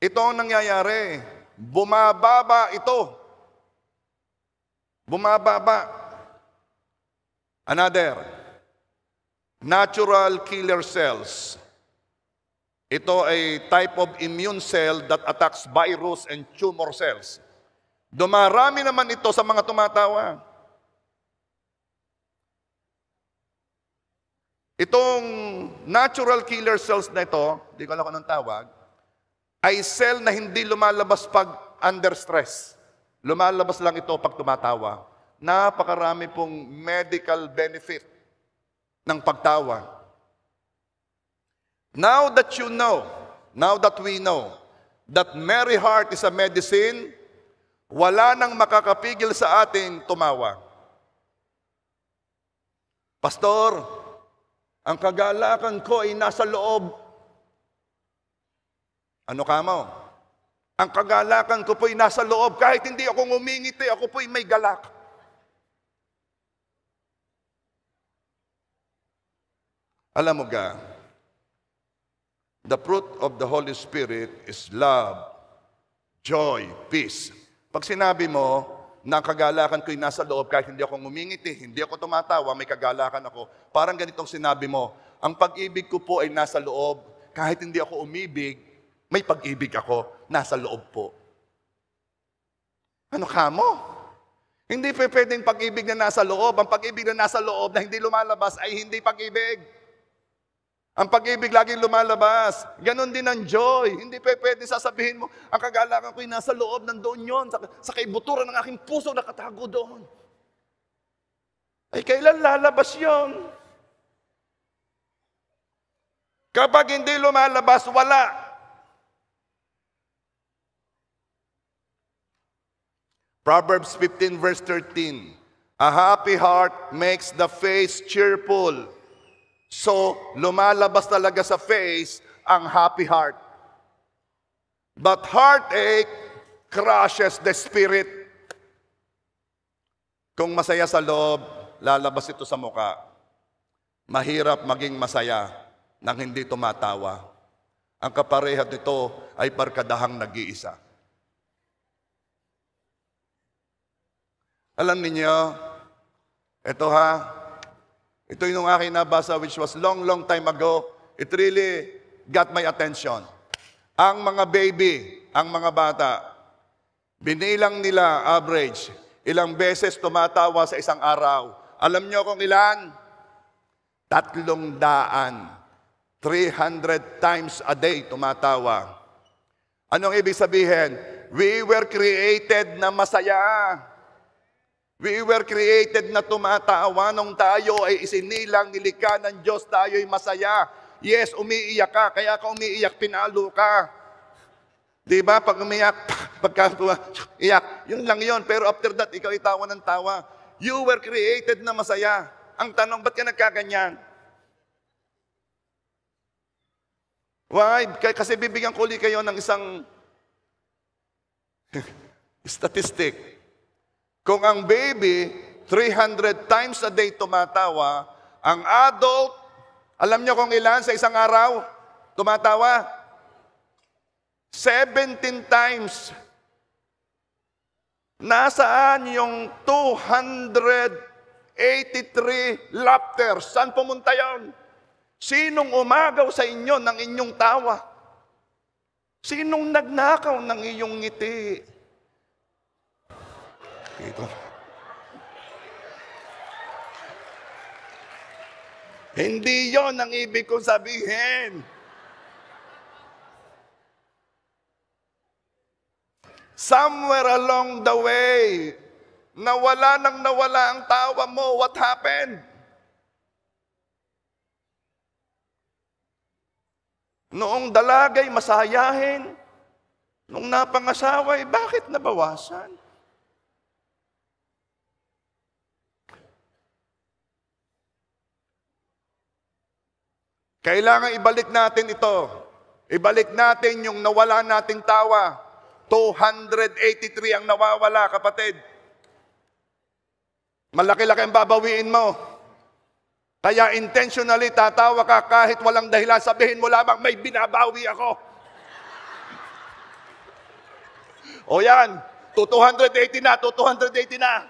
ito ang nangyayari. Bumababa ito. Bumababa. Another. Natural killer cells. Ito ay type of immune cell that attacks virus and tumor cells. Dumarami naman ito sa mga tumatawa. Itong natural killer cells na ito, hindi ko alam kung anong tawag, ay cell na hindi lumalabas pag under stress. Lumalabas lang ito pag tumatawa. Napakarami pong medical benefit ng pagtawa. Now that you know, now that we know, that merry heart is a medicine, wala nang makakapigil sa ating tumawa. Pastor, ang kagalakan ko ay nasa loob. Ano ka mo? Ang kagalakan ko po ay nasa loob. Kahit hindi ako ngumingiti, ako po ay may galak. Alam mo ga, the fruit of the Holy Spirit is love, joy, peace. Pag sinabi mo, na kagalakan ko'y nasa loob, kahit hindi ako ngumingiti, hindi ako tumatawa, may kagalakan ako. Parang ganitong sinabi mo, ang pag-ibig ko po ay nasa loob, kahit hindi ako umibig, may pag-ibig ako, nasa loob po. Ano ka mo? Hindi pwedeng pag-ibig na nasa loob. Ang pag-ibig na nasa loob na hindi lumalabas ay hindi pag-ibig. Ang pag-ibig laging lumalabas. Ganon din ang joy. Hindi pwede sasabihin mo, ang kagalakan ko'y nasa loob, nandoon yon, sa kaibuturan ng aking puso nakatago doon. Ay kailan lalabas yon? Kapag hindi lumalabas, wala. Proverbs 15 verse 13. A happy heart makes the face cheerful. So, lumalabas talaga sa face ang happy heart. But heartache crushes the spirit. Kung masaya sa loob, lalabas ito sa muka. Mahirap maging masaya nang hindi tumatawa. Ang kaparehat nito ay barkadahang nag-iisa. Alam niyo, ito ito yung aking nabasa which was long time ago. It really got my attention. Ang mga baby, ang mga bata, binilang nila average, ilang beses tumatawa sa isang araw. Alam nyo kung ilan? 300. 300 times a day tumatawa. Anong ibig sabihin? We were created na masaya. We were created na tumatawa. Nung tayo ay isinilang, nilikha ng Diyos, tayo ay masaya. Yes, umiiyak ka. Kaya ka umiiyak, pinalo ka. Di ba? Pag umiyak, pagka iyak, yun lang yun. Pero after that, ikaw itawa ng tawa. You were created na masaya. Ang tanong, ba't ka nagkaganyan? Why? Kasi bibigyan ko ulit kayo ng isang statistic. Kung ang baby, 300 times a day tumatawa, ang adult, alam nyo kung ilan sa isang araw tumatawa? 17 times. Nasaan yung 283 laughter? Saan pumunta yon? Sinong umagaw sa inyo ng inyong tawa? Sinong nagnakaw ng iyong ngiti? Ito. Hindi yon ang ibig kong sabihin. Somewhere along the way, nawala ang tawa mo. What happened? Noong dalagay, masayahin. Noong napangasawa, bakit nabawasan? Kailangan ibalik natin ito. Ibalik natin yung nawala nating tawa. 283 ang nawawala, kapatid. Malaki-laki ang babawiin mo. Kaya intentionally tatawa ka kahit walang dahilan. Sabihin mo lamang, may binabawi ako. O yan, 280 na, 280 na.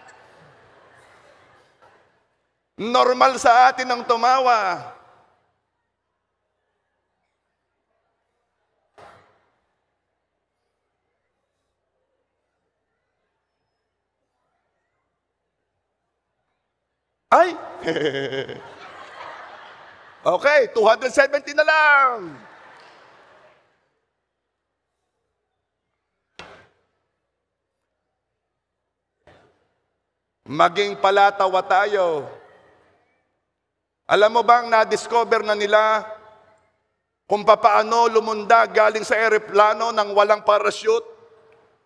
Normal sa atin ang tumawa. Ay! Okay, 270 na lang. Maging palatawa tayo. Alam mo bang na-discover na nila kung papaano lumundag galing sa eroplano nang walang parachute?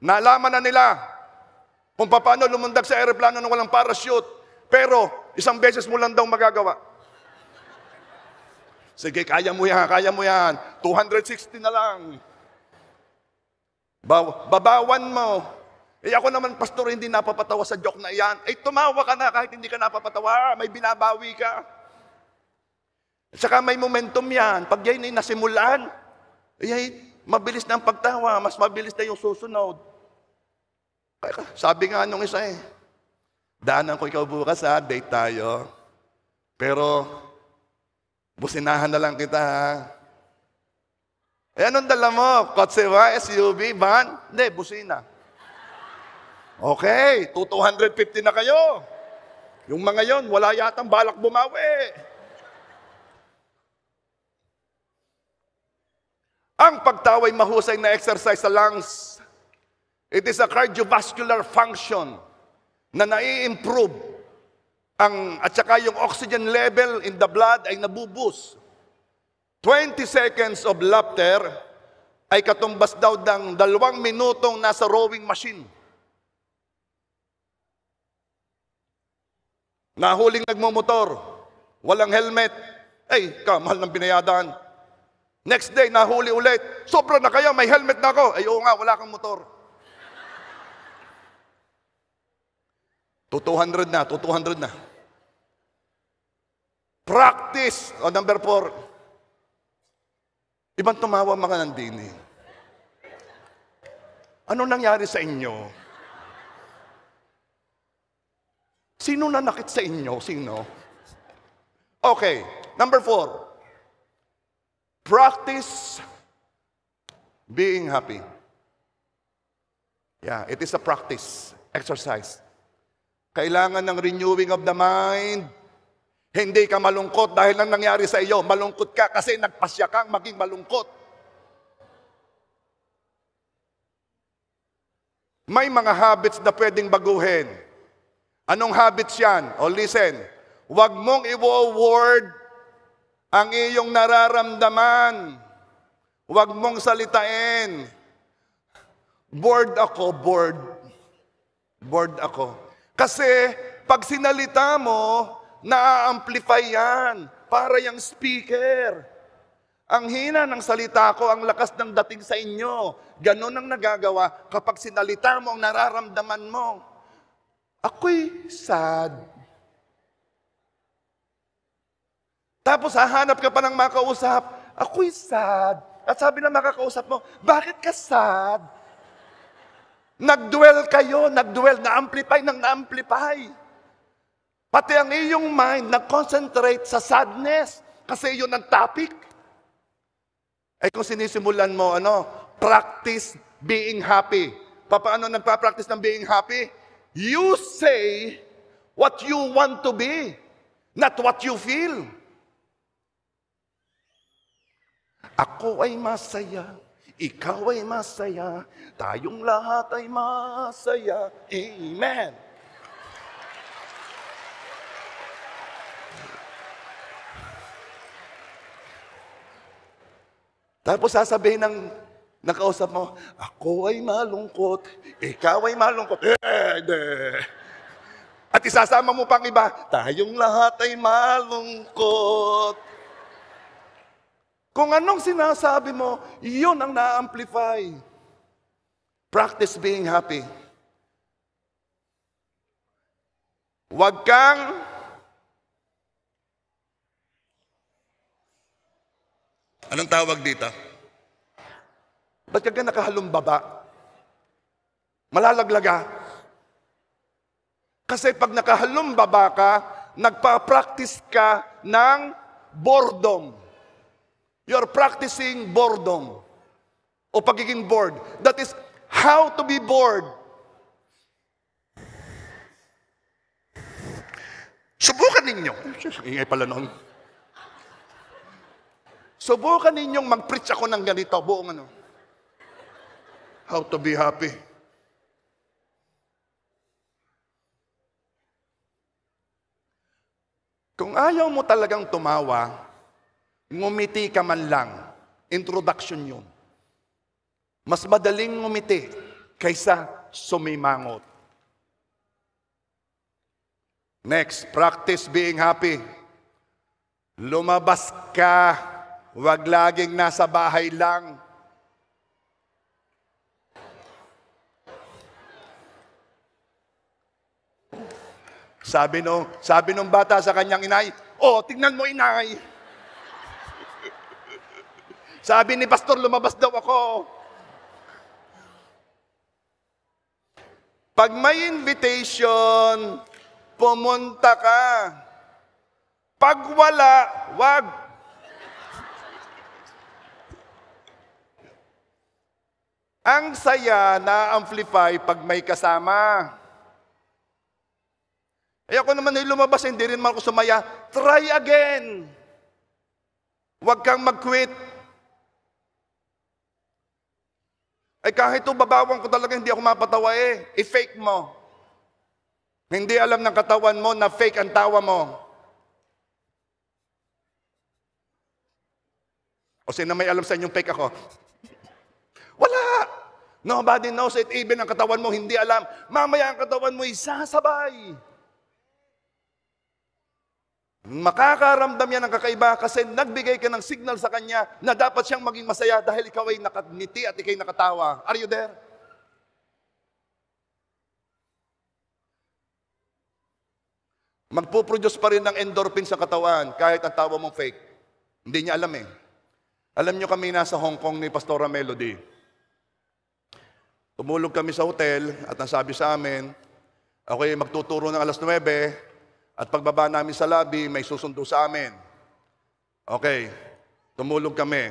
Nalaman na nila kung papaano lumundag sa eroplano nang walang parachute. Pero isang beses mo lang daw magagawa. Sige, kaya mo yan, kaya mo yan. 260 na lang. Babawan mo. Ako naman, pastor, hindi napapatawa sa joke na yan. Tumawa ka na kahit hindi ka napapatawa. May binabawi ka. At saka may momentum yan. Pag yan ay nasimulan, mabilis na ang pagtawa. Mas mabilis na yung susunod. Sabi nga nung isa daanan ko ikaw bukas date tayo. Pero, businahan na lang kita anong dala mo? Kotse ba? SUV? Van? Hindi, busina. Okay, 250 na kayo. Yung mga yon, wala yatang balak bumawi. Ang pagtawa'y mahusay na exercise sa lungs. It is a cardiovascular function na nai-improve at saka yung oxygen level in the blood ay nabubus. 20 seconds of laughter ay katumbas daw ng 2 minutong nasa rowing machine. Nahuling nagmumotor, walang helmet, kamahal ng binayadan. Next day, nahuli ulit, sobra na kayo, may helmet na ako. Oo nga, wala kang motor. 200 na, 200 na. Practice. Number 4. Ibang tumawa mga nandini. Ano nangyari sa inyo? Sino nanakit sa inyo? Sino? Okay. Number 4. Practice being happy. Yeah, it is a practice, exercise. Kailangan ng renewing of the mind. Hindi ka malungkot dahil lang nangyari sa iyo. Malungkot ka kasi nagpasya kang maging malungkot. May mga habits na pwedeng baguhin. Anong habits yan? O listen, huwag mong i-word ang iyong nararamdaman. Huwag mong salitain. Bored ako, bored. Bored ako. Kasi pag sinalita mo, na-amplify yan. Para yung speaker. Ang hina ng salita ko, ang lakas ng dating sa inyo. Ganon ang nagagawa kapag sinalita mo ang nararamdaman mo. Ako'y sad. Tapos hahanap ka pa ng makausap. Ako'y sad. At sabi ng makakausap mo, bakit ka sad? Nag-dwell kayo, na-amplify ng na-amplify. Pati ang iyong mind nag-concentrate sa sadness kasi yun ang topic. Ay kung sinisimulan mo, practice being happy. Paano nagpa-practice ng being happy? You say what you want to be, not what you feel. Ako ay masaya, ikaw ay masaya, tayong lahat ay masaya. Amen. Tapos sasabihin ng nakausap mo, ako ay malungkot, ikaw ay malungkot. At isasama mo pang iba, tayong lahat ay malungkot. Kung anong sinasabi mo, yun ang na-amplify. Practice being happy. Huwag kang anong tawag dito? Ba't ka nakahalumbaba? Malalaglaga. Kasi pag nakahalumbaba ka, nagpa-practice ka ng boredom. You're practicing boredom. O pagiging bored. That is how to be bored. Subukan ninyo. Ingay pala noon. Subukan ninyong mag-preach ako ng ganito, buong how to be happy. Kung ayaw mo talagang tumawa, ngumiti ka man lang. Introduction yun. Mas madaling ngumiti kaysa sumimangot. Next, practice being happy. Lumabas ka. Huwag laging nasa bahay lang. Sabi nung bata sa kanyang inay, tignan mo inay. Sabi ni pastor, lumabas daw ako. Pag may invitation, pumunta ka. Pag wala, wag. Ang saya na-amplify pag may kasama. Ako naman ay lumabas, hindi rin man ako sumaya. Try again. Huwag kang mag-quit. Kahit babawang ko talaga, hindi ako mapatawa I-fake mo. Hindi alam ng katawan mo na fake ang tawa mo. O sino may alam sa inyong fake ako? Wala! Nobody knows it. Even ang katawan mo, hindi alam. Mamaya ang katawan mo, isasabay. Makakaramdam yan ng kakaiba kasi nagbigay ka ng signal sa kanya na dapat siyang maging masaya dahil ikaw ay nakangiti at ikay nakatawa. Are you there? Magpuproduce pa rin ng endorphin sa katawan kahit ang tawa mong fake. Hindi niya alam Alam niyo kami nasa Hong Kong ni Pastora Melody. Tumulog kami sa hotel at ang sabi sa amin, okay, magtuturo ng 9:00 at pagbaba namin sa lobby, may susundo sa amin. Okay, tumulog kami.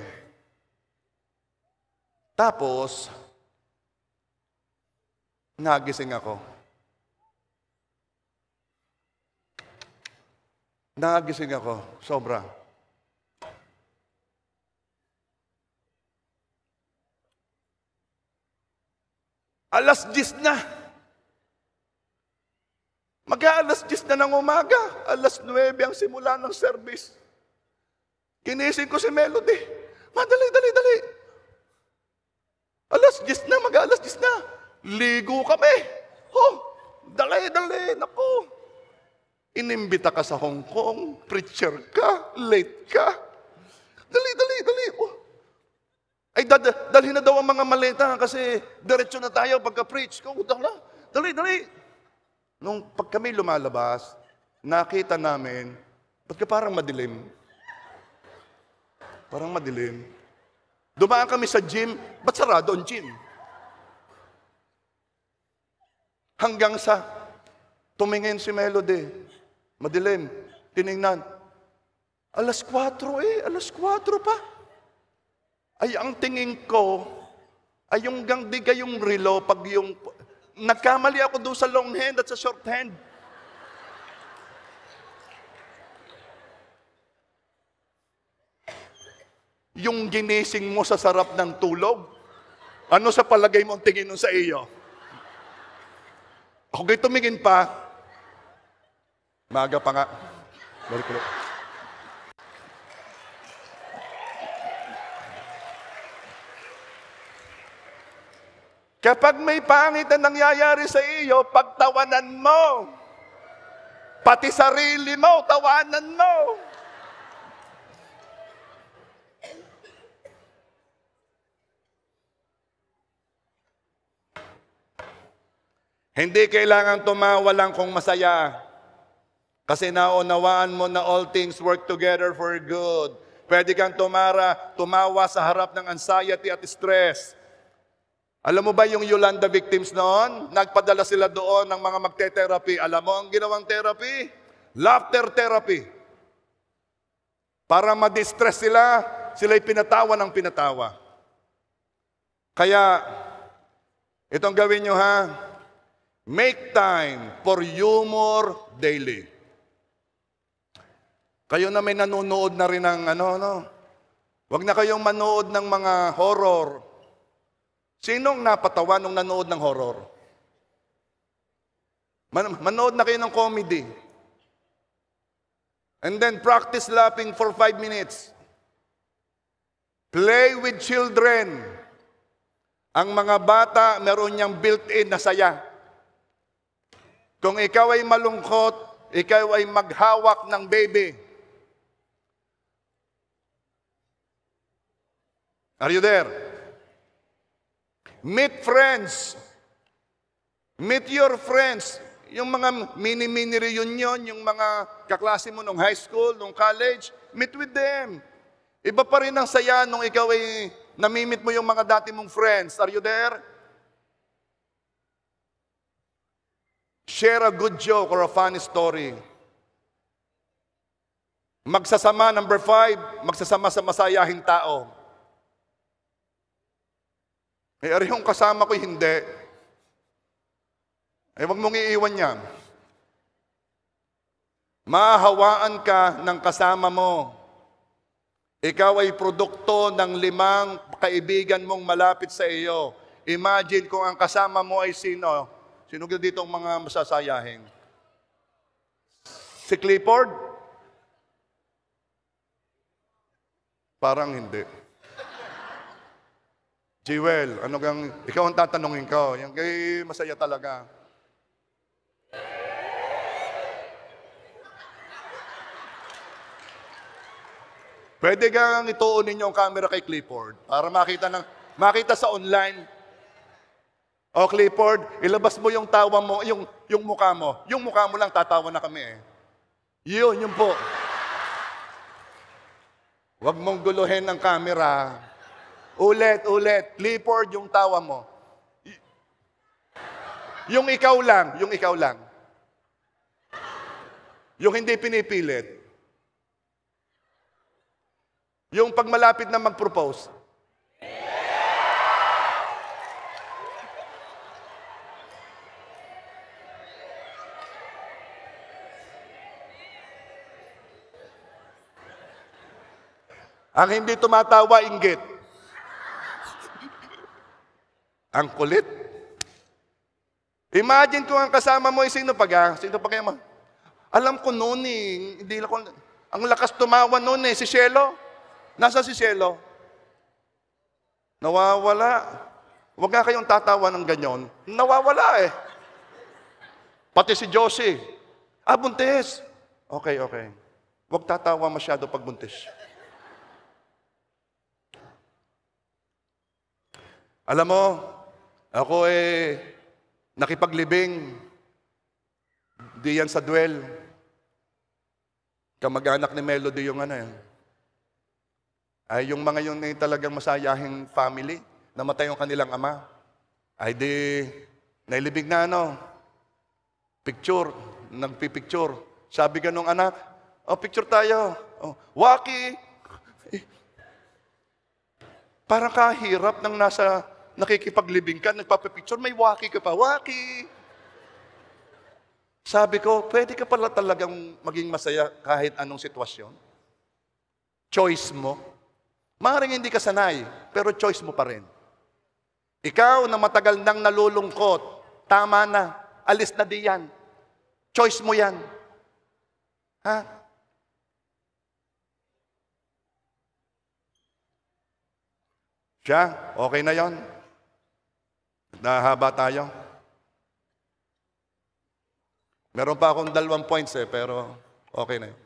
Tapos, nagising ako. Nagising ako, sobra. Alas 10 na. Mag-aalas 10 na ng umaga. Alas 9 ang simula ng service. Kinising ko si Melody. Madali, dali, dali. Alas 10 na, mag-aalas 10 na. Ligo kami. Oh, dali, dali, naku. Inimbita ka sa Hong Kong, preacher ka, late ka. Dali, dali, dali. Oh. Ay, dalhin na daw ang mga maleta kasi diretso na tayo pagka-preach. Dali, dali. Nung pag kami lumalabas, nakita namin, ba't ka parang madilim? Parang madilim. Dumaan kami sa gym, ba't sarado ang gym? Hanggang sa tumingin si Melody, madilim, tiningnan. Alas 4 alas 4 pa. Ay, ang tingin ko, ay yung gangdiga yung relo, pag yung, nagkamali ako doon sa long hand at sa short hand. Yung ginising mo sa sarap ng tulog, ano sa palagay mo ang tingin nun sa iyo? Ako kayo tumingin pa, maaga pa nga. Balik ulit. Kapag may pangit na nangyayari sa iyo, pagtawanan mo. Pati sarili mo, tawanan mo. Hindi kailangan tumawa lang kung masaya. Kasi naunawaan mo na all things work together for good. Pwede kang tumawa sa harap ng anxiety at stress. Alam mo ba yung Yolanda victims noon? Nagpadala sila doon ng mga magte-therapy. Alam mo ang ginawang therapy? Laughter therapy. Para ma-distress sila, sila'y pinatawa ng pinatawa. Kaya, itong gawin nyo ha, make time for humor daily. Kayo na may nanonood na rin ng Huwag na kayong manood ng mga horror. Sinong napatawa nung nanood ng horror? Manood na kayo ng comedy. And then practice laughing for 5 minutes. Play with children. Ang mga bata, meron niyang built-in na saya. Kung ikaw ay malungkot, ikaw ay maghawak ng baby. Are you there? Meet friends. Meet your friends. Yung mga mini-mini reunion, yung mga kaklase mo nung high school, nung college, meet with them. Iba pa rin ang saya nung ikaw ay namimit mo yung mga dati mong friends. Are you there? Share a good joke or a funny story. Magsasama, number 5, magsasama sa masayahing tao. Eh, ari yung kasama ko, hindi. Eh, wag mong iiwan yan. Mahawaan ka ng kasama mo. Ikaw ay produkto ng 5 kaibigan mong malapit sa iyo. Imagine kung ang kasama mo ay sino? Sino dito ang mga masasayahin? Si Clifford? Parang hindi. Jewel, ikaw ang tatanungin ko. Yung kay masaya talaga. Pwede kang ituunin yung camera kay Clifford para makita sa online. O Clifford, ilabas mo yung tawa mo, yung mukha mo. Yung mukha mo lang, tatawa na kami eh. Yun po. Huwag mong guluhin ang camera. Ulit. Clifford, yung tawa mo. Yung ikaw lang. Yung hindi pinipilit. Yung pag malapit na mag-propose. Ang hindi tumatawa, inggit. Ang kulit. Imagine kung ang kasama mo ay sino pa kaya mo? Alam ko noon hindi lang ko, ang lakas tumawa noon si Cielo. Nasa si Cielo? Nawawala. Huwag nga kayong tatawa ng ganyan. Nawawala Pati si Josie. Buntis. Okay. Huwag tatawa masyado pag buntis. Alam mo, ako nakipaglibing. Di yan sa duel. Kamag-anak ni Melody yung ay yung mga yun talagang masayahing family. Namatay yung kanilang ama. Ay di, nailibig na picture, nagpipicture. Sabi ka nung anak, picture tayo. Waki. Parang kahirap nang nakikipaglibing ka, nagpapipicture, may waki ka pa. Waki! Sabi ko, pwede ka pala talagang maging masaya kahit anong sitwasyon. Choice mo. Maaaring hindi ka sanay, pero choice mo pa rin. Ikaw na matagal nang nalulungkot, tama na, alis na di yan. Choice mo yan. Ha? Siya, okay na yon. Nahaba tayo. Meron pa akong 2 points pero okay na yun.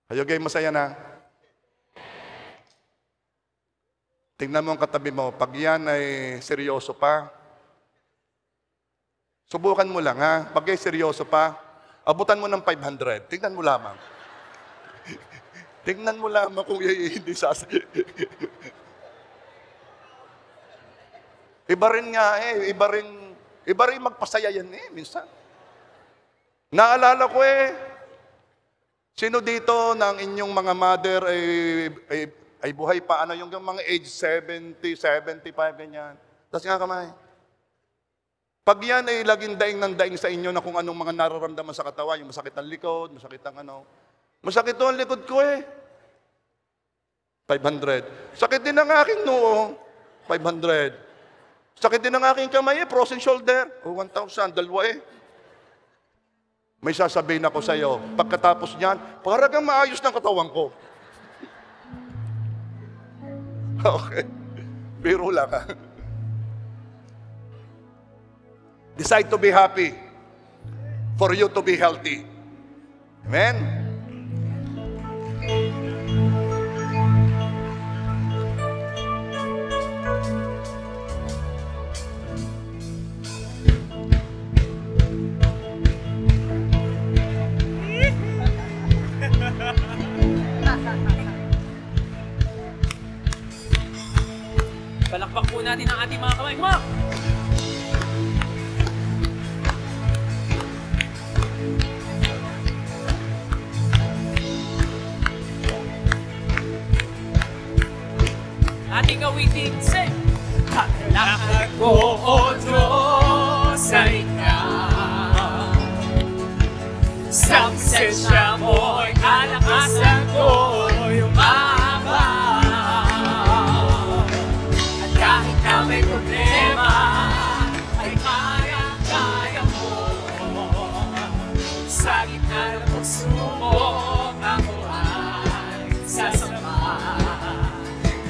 Kayo game, masaya na. Tingnan mo ang katabi mo. Pag yan ay seryoso pa, subukan mo lang Pag ay seryoso pa, abutan mo ng 500. Tingnan mo lamang. Tingnan mo lamang kung hindi Iba rin nga iba rin magpasaya yan minsan. Naalala ko sino dito ng inyong mga mother ay buhay pa, yung mga age 70, 75, ganyan. Tapos nga kamay. Pag yan ay laging daing ng daing sa inyo na kung anong mga nararamdaman sa katawan, yung masakit ang likod, masakit ang masakit ang likod ko 500. Sakit din ang aking noo, 500. Sakit din ang aking kamay, frozen shoulder, 1,000, dalawa May sasabihin ako sa iyo, pagkatapos niyan, para kang maayos ng katawan ko. Okay. Biro lang Decide to be happy for you to be healthy. Amen? Palakpak po natin ang ating mga kamay. Come on! Ating awitin, sing! Kakalakad ko, O Diyos, ay ikaw. Sa presensya mo'y kalakasan ko'y umabaw. At kahit na may problema, ay kaya mo. Sa gitna ng pagsubok, ako ay sasama.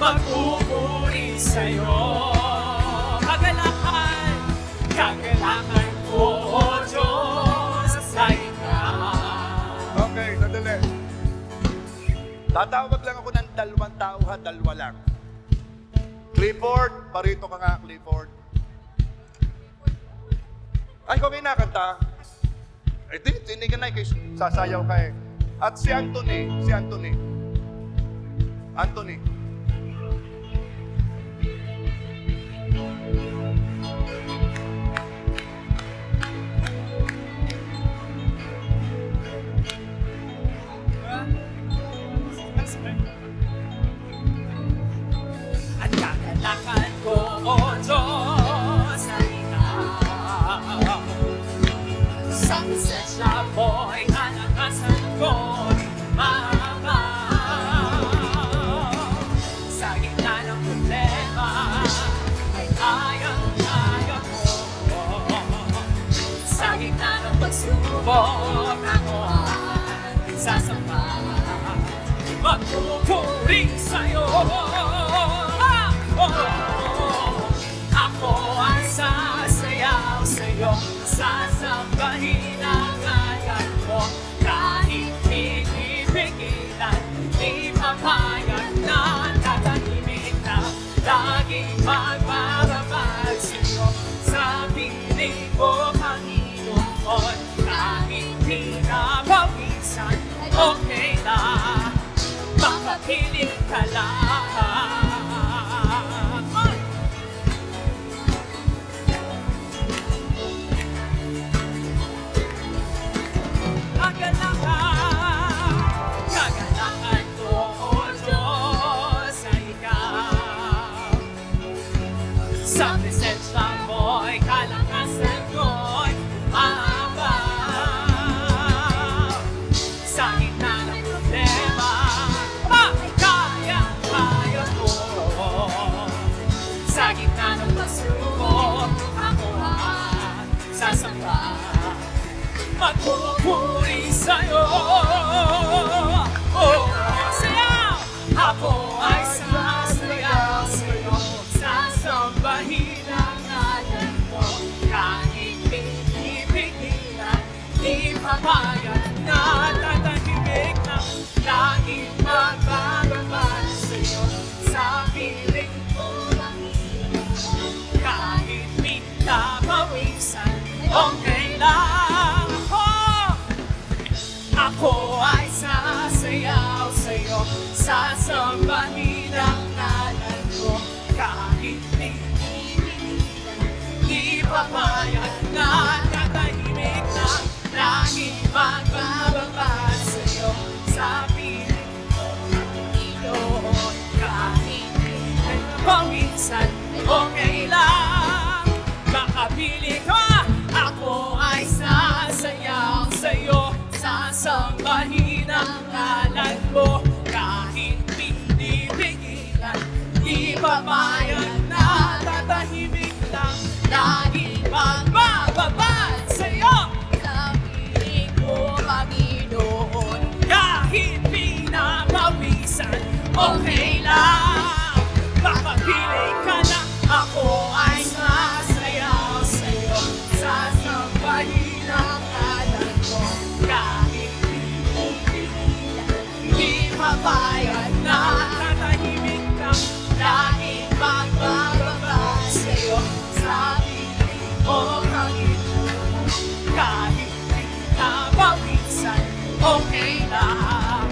Magpupuri sa'yo. Kagalakan ko, O Diyos, sa ikaw. Okay, sandali. Tatawag lang ako ng 2 tao 2 lang. Clifford, parito ka nga, Clifford. Ay, kung kinakanta, tinigan na sasayaw ka At si Anthony. Anthony. At kakalakan ko, O Diyos, sa ikaw. Sa presensya mo'y kalakasan ko'y mababaw. magpupuri sa'yo. Ako ay sasayaw sa'yo, sasambahin ang ngalan mo. Kahit hindi pigilan, di papayag na tatahimik na laging magbababag sa'yo. Sa piling mo, Panginoon, kahit di napawisan, okay na, makapiling ka lang. Kagalakan ko, O Diyos, ay ikaw. Sa presensya mo'y kalakasan ko'y umabaw. Sa gitna ng problema, kaya ko. Sa gitna ng pagsubok, ako ang sasamba. Magpupuri sa'yo. Oh, sayaw! Ako ay sasayaw sa'yo, sasambahin ang ngalan mo. Kahit hindi pigilan, di papayag na tatahimik na laging magbababad sa'yo. Sa piling mo lang kahit di napawisan, okay lang. Ako ay sasayaw sa'yo, sasambahin ang ngalan mo. Kahit di papayag na tatahimik na laging magbababad sa'yo. Sa piling mo, Panginoon, kahit di napawisan, okay lang. Makapili ka, ako ay sasayaw sa'yo, sasambahin ang ngalan mo. Kahit hindi pigilan, di papayag na tatahimik lang, laging magbababad sa'yo. Sa piling mo, Panginoon, kahit di napawisan, okay lang. Makapili ka na, ako ay sasayaw sa'yo, sasambahin ang ngalan mo. Kahit di papayag na tatahimik lang, laging magbababad sa'yo. Sa piling mo, Panginoon, kahit di napawisan, okay lang.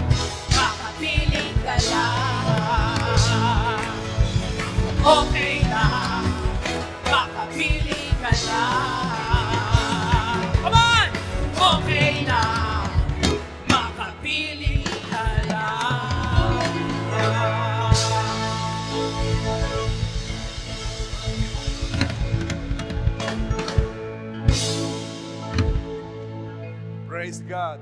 Makapiling ka lang, okay lang. Makapili ka lang. Come on! Okay lang. Makapili ka lang. Praise God.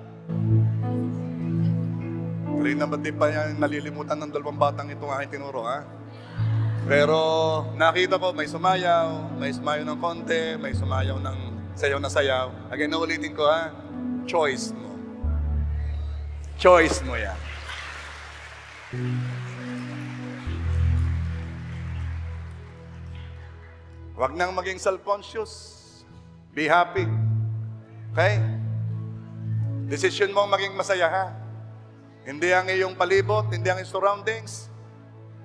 Kanina ba't di pa yan nalilimutan ng dalawang batang itong aking tinuro, ha? Pero nakita ko may sumayaw ng konti, may sumayaw ng sayaw na sayaw. Again, naulitin ko, ha? Choice mo. Choice mo yan. Huwag nang maging self-conscious. Be happy. Okay? Decision mo maging masaya, ha? Hindi ang iyong palibot, hindi ang iyong surroundings.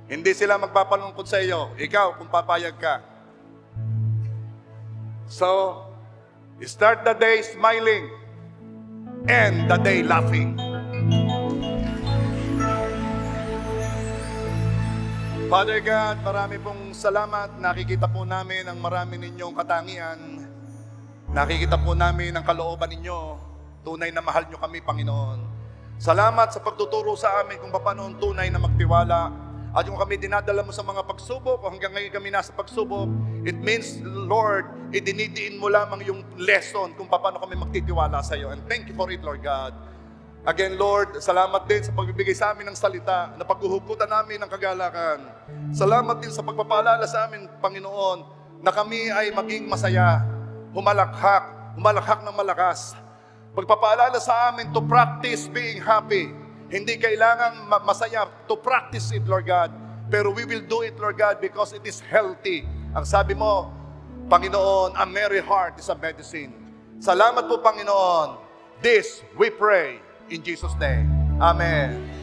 Hindi sila magpapalungkot sa iyo. Ikaw, kung papayag ka. So, start the day smiling. End the day laughing. Father God, marami pong salamat. Nakikita po namin ang marami ninyong katangian. Nakikita po namin ang kalooban ninyo. Tunay na mahal nyo kami, Panginoon. Salamat sa pagtuturo sa amin kung paano tunay na magtiwala. At yung kami dinadala mo sa mga pagsubok, o hanggang ngayon kami nasa pagsubok, it means, Lord, idinidiin mo lamang yung lesson kung paano kami magtitiwala sa iyo. And thank you for it, Lord God. Again, Lord, salamat din sa pagbibigay sa amin ng salita na paghuhugutan namin ng kagalakan. Salamat din sa pagpapaalala sa amin, Panginoon, na kami ay maging masaya, humalakhak ng malakas. Pagpapaalala sa amin to practice being happy. Hindi kailangan masaya to practice it, Lord God. Pero we will do it, Lord God, because it is healthy. Ang sabi mo, Panginoon, a merry heart is a medicine. Salamat po, Panginoon. This we pray in Jesus' name. Amen.